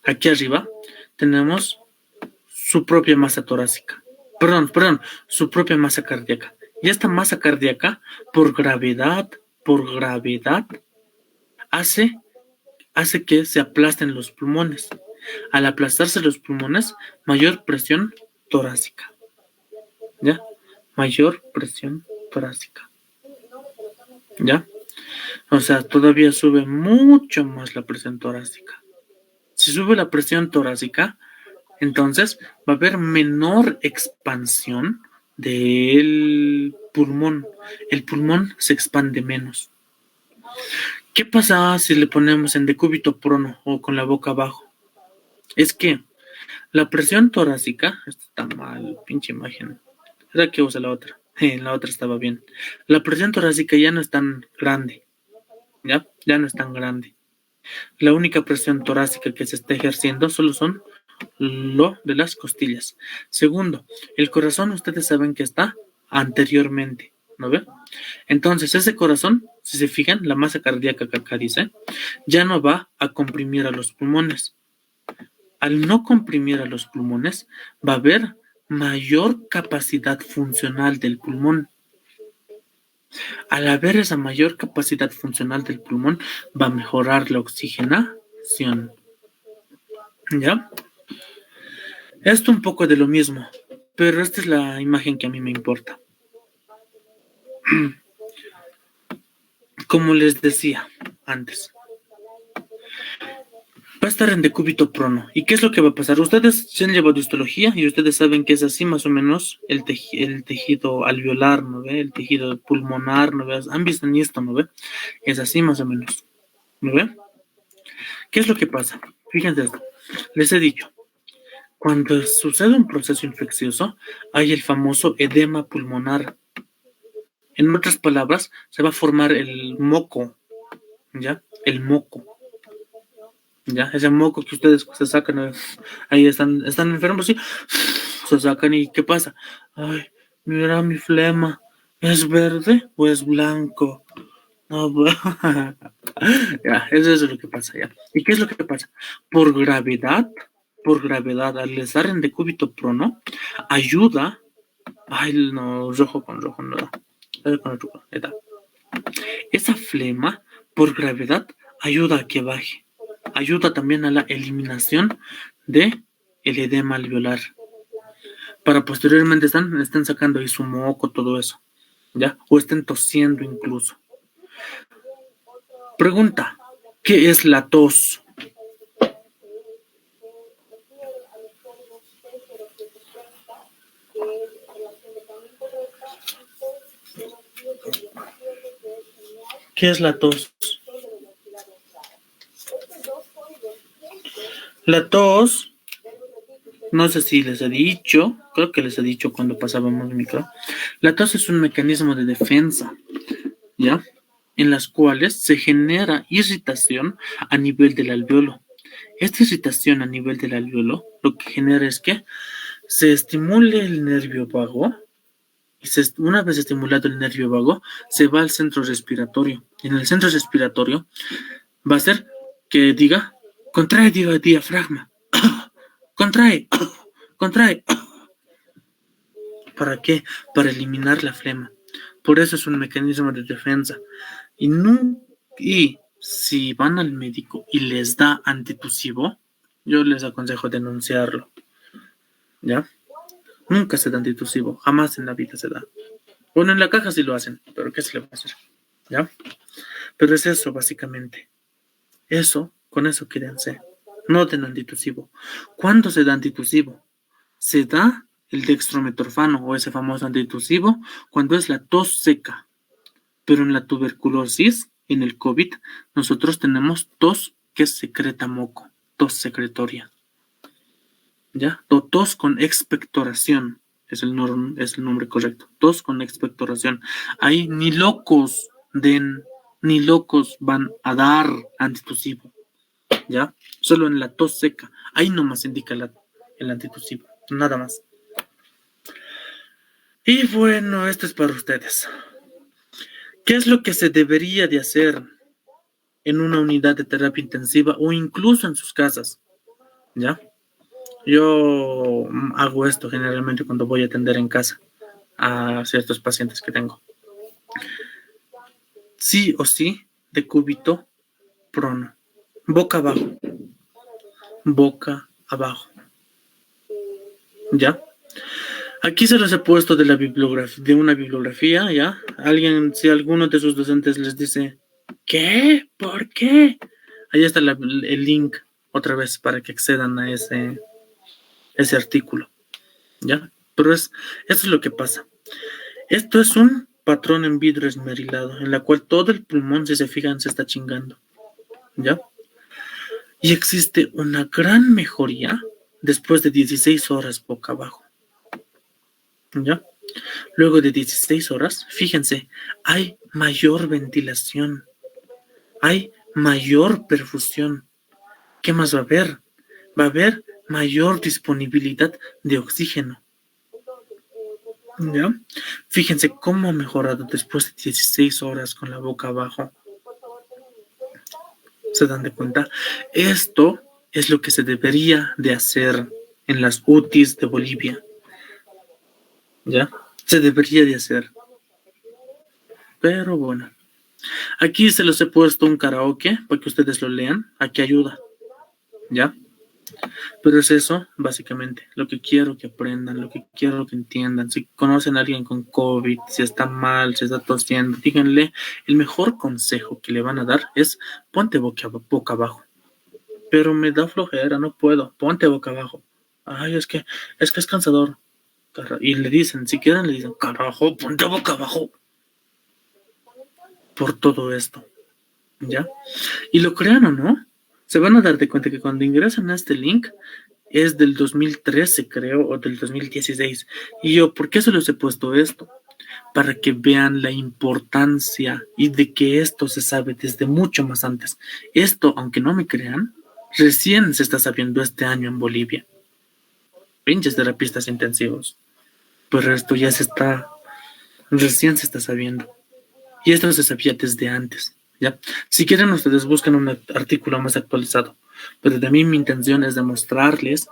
aquí arriba, tenemos su propia masa torácica. Perdón, su propia masa cardíaca. Y esta masa cardíaca, por gravedad, hace que se aplasten los pulmones. Al aplastarse los pulmones, mayor presión torácica. ¿Ya? Mayor presión torácica. ¿Ya? O sea, todavía sube mucho más la presión torácica. Si sube la presión torácica, entonces va a haber menor expansión del pulmón. El pulmón se expande menos. ¿Qué pasa si le ponemos en decúbito prono o con la boca abajo? Es que la presión torácica, esto está mal, pinche imagen. Era que usa la otra. La otra estaba bien. La presión torácica ya no es tan grande. ¿Ya? Ya no es tan grande. La única presión torácica que se está ejerciendo solo son lo de las costillas. Segundo, el corazón ustedes saben que está anteriormente, ¿no ve? Entonces ese corazón, si se fijan, la masa cardíaca que acá dice, ya no va a comprimir a los pulmones. Al no comprimir a los pulmones, va a haber mayor capacidad funcional del pulmón. Al haber esa mayor capacidad funcional del pulmón, va a mejorar la oxigenación. ¿Ya? Esto un poco de lo mismo, pero esta es la imagen que a mí me importa. Como les decía antes, Va a estar en decúbito prono. ¿Y qué es lo que va a pasar? Ustedes se han llevado histología y ustedes saben que es así más o menos el tejido alveolar, ¿no ve? El tejido pulmonar, ¿no ve? ¿Han visto en esto, no ve? Es así más o menos, ¿no ve? ¿Qué es lo que pasa? Fíjense esto. Les he dicho, cuando sucede un proceso infeccioso, hay el famoso edema pulmonar. En otras palabras, se va a formar el moco, ¿ya? El moco. Ya, ese moco que ustedes se sacan, ahí están enfermos, sí, se sacan y ¿qué pasa? Ay, mira mi flema, ¿es verde o es blanco? No, ya, eso es lo que pasa, ya. ¿Y qué es lo que pasa? Por gravedad, al estar en decúbito prono, ayuda, ay, no, rojo con rojo, no da, con otro, ahí está. Esa flema, por gravedad, ayuda a que baje. Ayuda también a la eliminación de el edema alveolar. Para posteriormente estén sacando ahí su moco, todo eso. ¿Ya? O estén tosiendo incluso. Pregunta, ¿qué es la tos? ¿Qué es la tos? La tos, no sé si les he dicho, creo que les he dicho cuando pasábamos micro, la tos es un mecanismo de defensa, ¿ya? En las cuales se genera irritación a nivel del alveolo. Esta irritación a nivel del alveolo lo que genera es que se estimule el nervio vago y una vez estimulado el nervio vago se va al centro respiratorio. En el centro respiratorio va a ser que diga, contrae diafragma, contrae, contrae. ¿Para qué? Para eliminar la flema. Por eso es un mecanismo de defensa. Y si van al médico y les da antitusivo, yo les aconsejo denunciarlo. ¿Ya? Nunca se da antitusivo, jamás en la vida se da. Bueno, en la caja sí lo hacen, pero ¿qué se le va a hacer? ¿Ya? Pero es eso, básicamente. Eso, con eso quédense. No den antitusivo. ¿Cuándo se da antitusivo? Se da el dextrometorfano o ese famoso antitusivo cuando es la tos seca. Pero en la tuberculosis, en el COVID, nosotros tenemos tos que secreta moco, tos secretoria. ¿Ya? Tos con expectoración es el nombre correcto. Tos con expectoración. Ahí ni locos ni locos van a dar antitusivo. ¿Ya? Solo en la tos seca. Ahí nomás indica el antitusivo. Nada más. Y bueno, esto es para ustedes. ¿Qué es lo que se debería de hacer en una unidad de terapia intensiva o incluso en sus casas? ¿Ya? Yo hago esto generalmente cuando voy a atender en casa a ciertos pacientes que tengo. Sí o sí, decúbito prono. Boca abajo. Boca abajo. ¿Ya? Aquí se los he puesto de una bibliografía, ¿ya? Si alguno de sus docentes les dice, ¿qué? ¿Por qué? Ahí está el link otra vez para que accedan a ese artículo, ¿ya? Pero eso es lo que pasa. Esto es un patrón en vidrio esmerilado, en la cual todo el pulmón, si se fijan, se está chingando, ¿ya? Y existe una gran mejoría después de 16 horas boca abajo, ¿ya? Luego de 16 horas, fíjense, hay mayor ventilación, hay mayor perfusión. ¿Qué más va a haber? Va a haber mayor disponibilidad de oxígeno. ¿Ya? Fíjense cómo ha mejorado después de 16 horas con la boca abajo. ¿Se dan de cuenta? Esto es lo que se debería de hacer en las UTIs de Bolivia. ¿Ya? Se debería de hacer. Pero bueno. Aquí se los he puesto un karaoke para que ustedes lo lean. Aquí ayuda. ¿Ya? Pero es eso, básicamente, lo que quiero que aprendan, lo que quiero que entiendan. Si conocen a alguien con COVID, si está mal, si está tosiendo, díganle, el mejor consejo que le van a dar es ponte boca abajo. pero me da flojera, no puedo, ponte boca abajo. Ay, es cansador. Y le dicen, si quieren, le dicen, carajo, ponte boca abajo. Por todo esto, ¿ya? Y lo crean o no, se van a dar de cuenta que cuando ingresan a este link es del 2013, creo, o del 2016. Y yo, ¿por qué se les he puesto esto? Para que vean la importancia y de que esto se sabe desde mucho más antes. Esto, aunque no me crean, recién se está sabiendo este año en Bolivia. Pinches terapistas intensivos. Pero esto ya recién se está sabiendo. Y esto se sabía desde antes, ¿ya? Si quieren ustedes buscan un artículo más actualizado. Pero de mí mi intención es demostrarles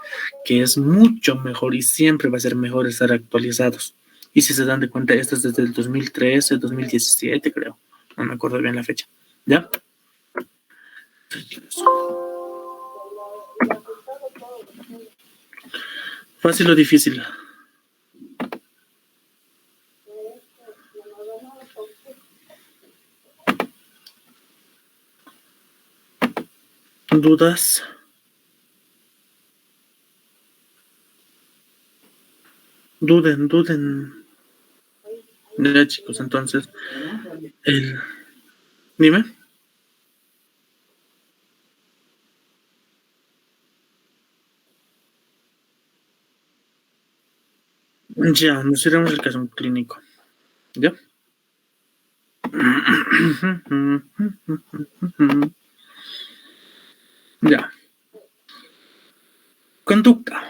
que es mucho mejor y siempre va a ser mejor estar actualizados. Y si se dan de cuenta, esto es desde el 2013, 2017, creo. No me acuerdo bien la fecha. ¿Ya? Fácil o difícil. ¿Dudas? Duden. Ya, chicos, entonces, dime. Ya, nos iremos al caso clínico. ¿Ya? Ya. Conducta.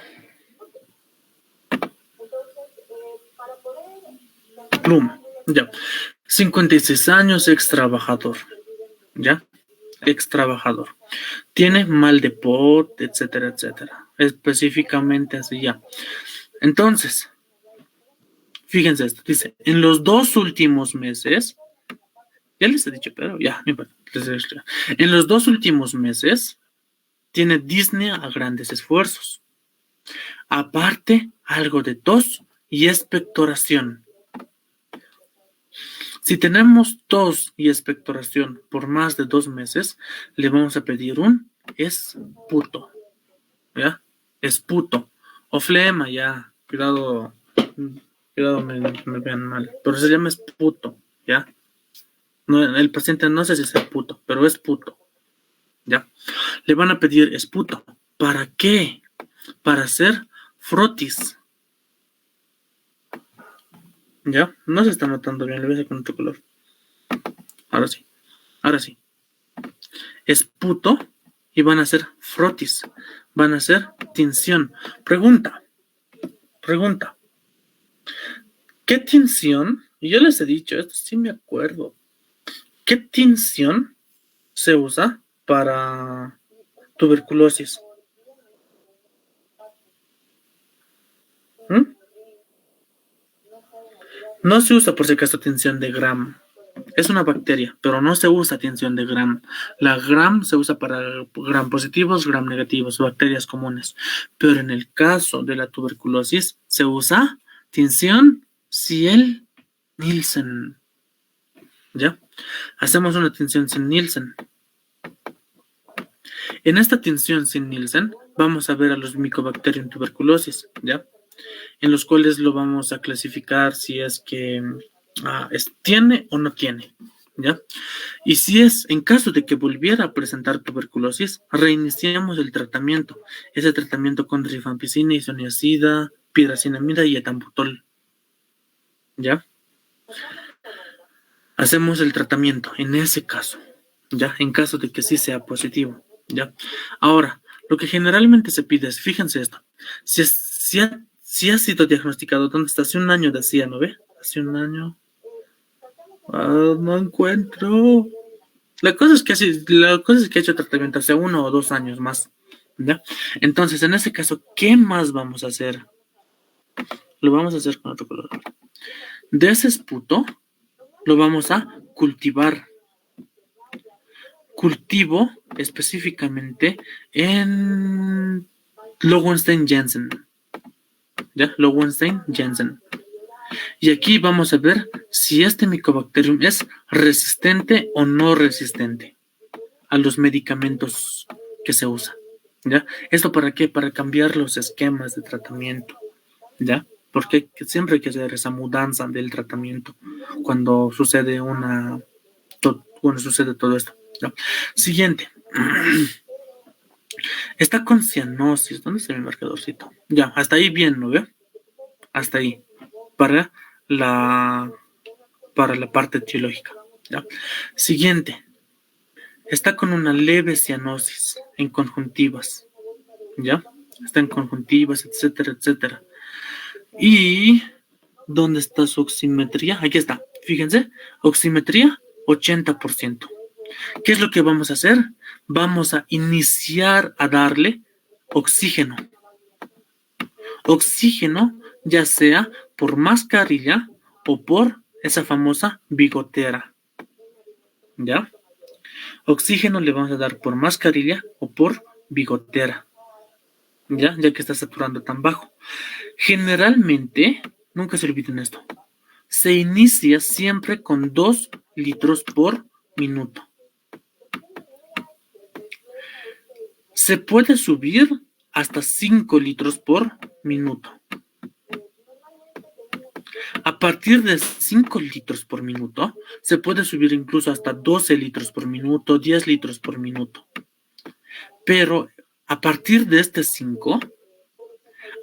Pluma. Ya. 56 años, ex trabajador. ¿Ya? Ex trabajador. Tiene mal de pot, etcétera, etcétera. Específicamente así ya. Entonces, fíjense esto. Dice, en los 2 últimos meses, ya les he dicho, pero ya, no importa. En los 2 últimos meses, tiene disnea a grandes esfuerzos. Aparte, algo de tos y expectoración. Si tenemos tos y expectoración por más de 2 meses, le vamos a pedir un esputo. ¿Ya? Esputo. O flema, ya. Cuidado, me vean mal. Pero se llama esputo, ¿ya? No, el paciente no sé si es esputo, pero es puto. ¿Ya? Le van a pedir esputo. ¿Para qué? Para hacer frotis. ¿Ya? No se está notando bien, le voy a hacer con otro color. Ahora sí. Ahora sí. Esputo y van a hacer frotis. Van a hacer tinción. Pregunta. ¿Qué tinción? Y yo les he dicho, esto sí me acuerdo. ¿Qué tinción se usa para tuberculosis? ¿Mm? No se usa por si acaso tinción de Gram. Es una bacteria, pero no se usa tinción de Gram. La Gram se usa para Gram positivos, Gram negativos, bacterias comunes. Pero en el caso de la tuberculosis se usa tinción Ciel Nielsen. ¿Ya? Hacemos una tinción sin Nielsen. En esta tinción sin Nielsen vamos a ver a los Mycobacterium tuberculosis, ¿ya? En los cuales lo vamos a clasificar si es que tiene o no tiene, ¿ya? Y si es, en caso de que volviera a presentar tuberculosis, reiniciamos el tratamiento. Ese tratamiento con rifampicina, isoniazida, piracinamida y etambutol, ¿ya? Hacemos el tratamiento en ese caso, ¿ya? En caso de que sí sea positivo, ¿ya? Ahora, lo que generalmente se pide es, fíjense esto, si ha sido diagnosticado, ¿dónde está? Hace un año decía, ¿no ve? Hace un año. No encuentro. La cosa es que ha hecho tratamiento hace 1 o 2 años más, ¿ya? Entonces, en ese caso, ¿qué más vamos a hacer? Lo vamos a hacer con otro color. De ese esputo, lo vamos a cultivar. Cultivo específicamente en Lowenstein-Jensen. ¿Ya? Lowenstein-Jensen. Y aquí vamos a ver si este Mycobacterium es resistente o no resistente a los medicamentos. que se usa, ¿ya? ¿Esto para qué? Para cambiar los esquemas de tratamiento, ¿ya? Porque siempre hay que hacer esa mudanza del tratamiento cuando sucede cuando sucede todo esto, ¿ya? Siguiente. Está con cianosis. ¿Dónde está mi marcadorcito? Ya, hasta ahí bien, ¿no ve? Hasta ahí. Para la, para la parte etiológica, ¿ya? Siguiente. Está con una leve cianosis en conjuntivas, ¿ya? Está en conjuntivas, etcétera, etcétera. ¿Y dónde está su oximetría? Aquí está. Fíjense, oximetría 80%. ¿Qué es lo que vamos a hacer? Vamos a iniciar a darle oxígeno. Oxígeno, ya sea por mascarilla o por esa famosa bigotera. ¿Ya? Oxígeno le vamos a dar por mascarilla o por bigotera. ¿Ya? Ya que está saturando tan bajo. Generalmente, nunca se olviden esto, se inicia siempre con 2 litros por minuto. Se puede subir hasta 5 litros por minuto. A partir de 5 litros por minuto, se puede subir incluso hasta 12 litros por minuto, 10 litros por minuto. Pero a partir de este 5,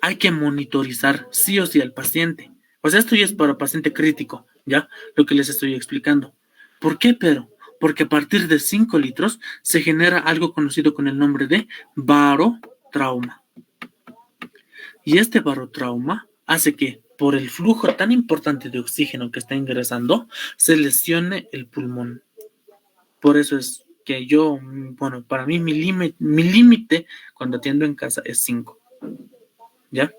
hay que monitorizar sí o sí al paciente. O sea, esto ya es para paciente crítico, ¿ya? Lo que les estoy explicando. ¿Por qué, pero? Porque a partir de 5 litros se genera algo conocido con el nombre de barotrauma. Y este barotrauma hace que, por el flujo tan importante de oxígeno que está ingresando, se lesione el pulmón. Por eso es que yo, bueno, para mí mi límite cuando atiendo en casa es 5. ¿Ya?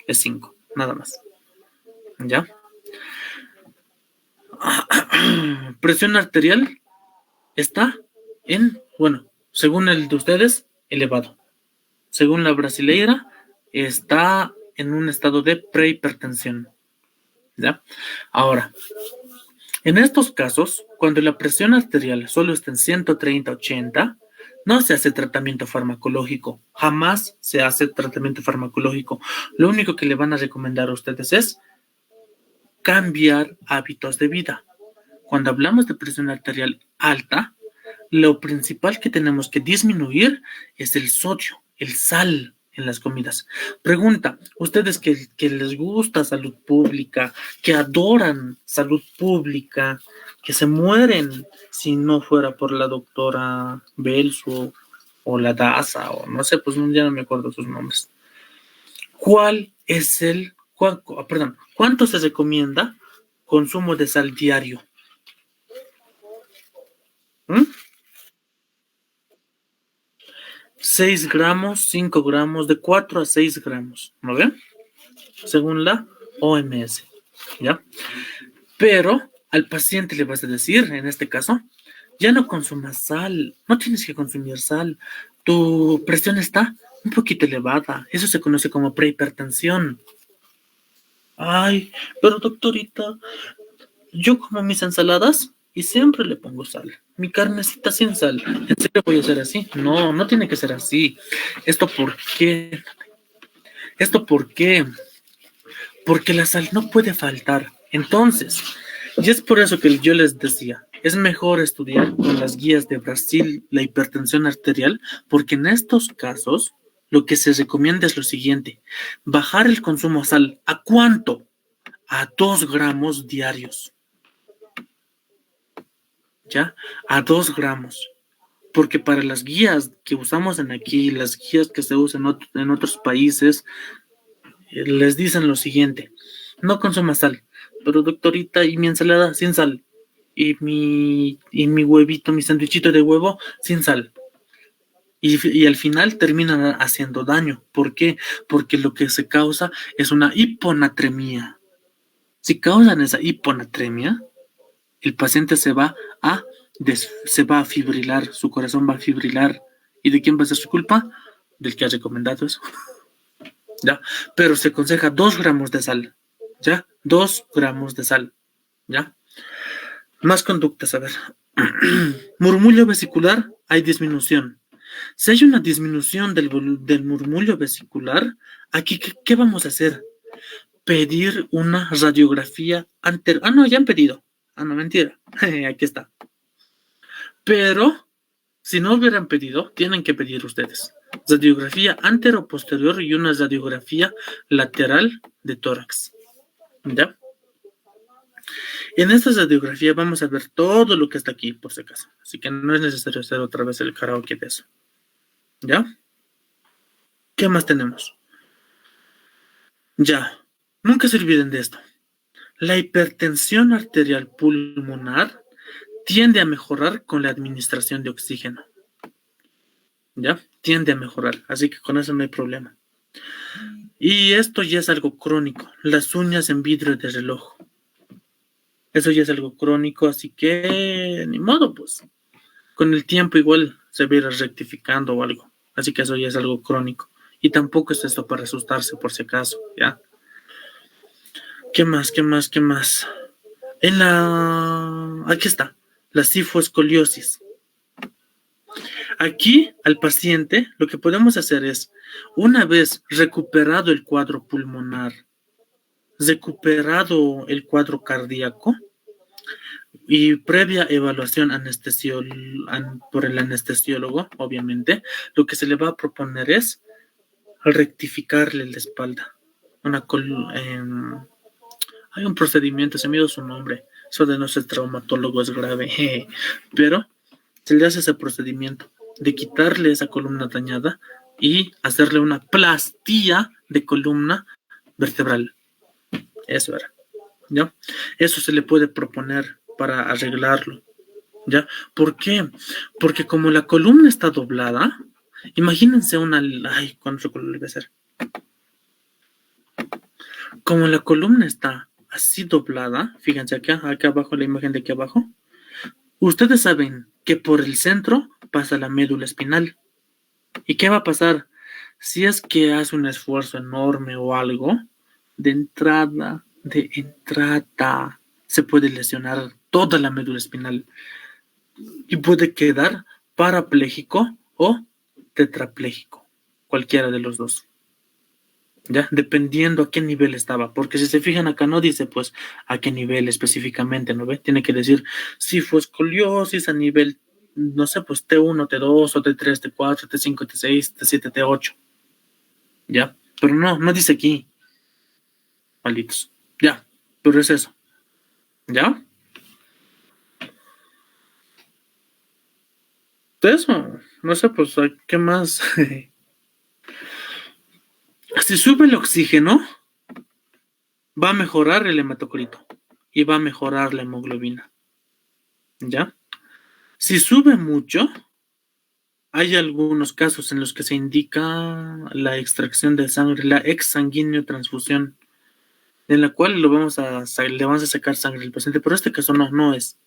Es 5, nada más. ¿Ya? Presión arterial está en, bueno, según el de ustedes, elevado. Según la brasileira, está en un estado de prehipertensión. ¿Ya? Ahora, en estos casos, cuando la presión arterial solo está en 130-80, no se hace tratamiento farmacológico. Jamás se hace tratamiento farmacológico. Lo único que le van a recomendar a ustedes es cambiar hábitos de vida. Cuando hablamos de presión arterial alta, lo principal que tenemos que disminuir es el sodio, el sal en las comidas. Pregunta, ustedes que les gusta salud pública, que adoran salud pública, que se mueren si no fuera por la doctora Belsu o la Daza, o no sé, pues ya no me acuerdo sus nombres. ¿Cuánto se recomienda consumo de sal diario? 6 gramos, 5 gramos, de 4 a 6 gramos, ¿no ven? Según la OMS, ¿ya? Pero al paciente le vas a decir, en este caso, ya no consumas sal, no tienes que consumir sal, tu presión está un poquito elevada, eso se conoce como prehipertensión. Ay, pero doctorita, yo como mis ensaladas y siempre le pongo sal. Mi carnecita sin sal. ¿En serio voy a hacer así? No, no tiene que ser así. ¿Esto por qué? ¿Esto por qué? Porque la sal no puede faltar. Entonces, y es por eso que yo les decía, es mejor estudiar con las guías de Brasil la hipertensión arterial, porque en estos casos lo que se recomienda es lo siguiente: bajar el consumo de sal. ¿A cuánto? A 2 gramos diarios. ¿Ya? A 2 gramos. Porque para las guías que usamos en aquí, las guías que se usan en otros países, les dicen lo siguiente: no consuma sal, pero doctorita, y mi ensalada sin sal, y mi huevito, mi sandwichito de huevo sin sal. Y al final terminan haciendo daño. ¿Por qué? Porque lo que se causa es una hiponatremia. Si causan esa hiponatremia, el paciente se va a fibrilar, su corazón va a fibrilar. ¿Y de quién va a ser su culpa? Del que ha recomendado eso. ¿Ya? Pero se aconseja 2 gramos de sal. ¿Ya? 2 gramos de sal. ¿Ya? Más conductas, a ver. Murmullo vesicular, hay disminución. Si hay una disminución del murmullo vesicular, aquí, ¿qué vamos a hacer? Pedir una radiografía anterior. Ah, no, ya han pedido. Ah, no, mentira. Aquí está. Pero, si no hubieran pedido, tienen que pedir ustedes. Radiografía antero-posterior y una radiografía lateral de tórax. ¿Ya? En esta radiografía vamos a ver todo lo que está aquí, por si acaso. Así que no es necesario hacer otra vez el karaoke de eso. ¿Ya? ¿Qué más tenemos? Ya. Nunca se olviden de esto. La hipertensión arterial pulmonar tiende a mejorar con la administración de oxígeno. ¿Ya? Tiende a mejorar. Así que con eso no hay problema. Y esto ya es algo crónico. Las uñas en vidrio de reloj. Eso ya es algo crónico, así que ni modo, pues. Con el tiempo igual se va a ir rectificando o algo. Así que eso ya es algo crónico. Y tampoco es esto para asustarse por si acaso, ¿ya? ¿Qué más? ¿Qué más? ¿Qué más? Aquí está. La cifoescoliosis. Aquí al paciente lo que podemos hacer es, una vez recuperado el cuadro pulmonar, recuperado el cuadro cardíaco y previa evaluación por el anestesiólogo, obviamente, lo que se le va a proponer es rectificarle la espalda. Hay un procedimiento, se me dio su nombre, eso de no ser traumatólogo es grave, pero se le hace ese procedimiento de quitarle esa columna dañada y hacerle una plastía de columna vertebral. Eso era, ¿ya? Eso se le puede proponer para arreglarlo, ¿ya? ¿Por qué? Porque como la columna está doblada, imagínense ¿cuánto color le voy a hacer? Como la columna está así doblada, fíjense acá abajo, la imagen de aquí abajo, ustedes saben que por el centro pasa la médula espinal. ¿Y qué va a pasar? Si es que hace un esfuerzo enorme o algo, de entrada, se puede lesionar toda la médula espinal y puede quedar parapléjico o tetrapléjico, cualquiera de los dos. ¿Ya? Dependiendo a qué nivel estaba, porque si se fijan acá no dice pues a qué nivel específicamente, ¿no ve? Tiene que decir si fue escoliosis a nivel, no sé, pues T1, T2, o T3, T4, T5, T6, T7, T8, ¿ya? Pero no dice aquí, malitos, ya, pero es eso, ¿ya? De eso, no sé, pues, ¿qué más? Si sube el oxígeno, va a mejorar el hematocrito y va a mejorar la hemoglobina, ¿ya? Si sube mucho, hay algunos casos en los que se indica la extracción de sangre, la exsanguíneo transfusión, en la cual le vamos a sacar sangre al paciente, pero este caso no es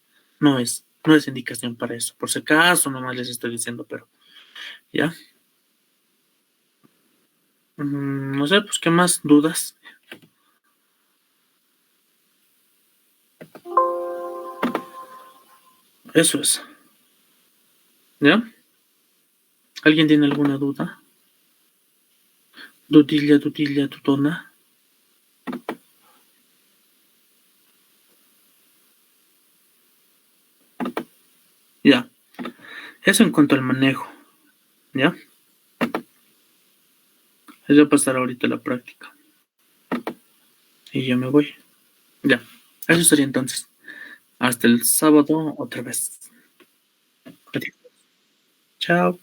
indicación para eso. Por si acaso, nomás les estoy diciendo, pero ya. No sé, pues, ¿qué más dudas? Eso es. ¿Ya? ¿Alguien tiene alguna duda? Dudilla, dudona. Ya. Eso en cuanto al manejo. ¿Ya? Les voy a pasar ahorita la práctica. Y yo me voy. Ya. Eso sería entonces. Hasta el sábado otra vez. Adiós. Chao.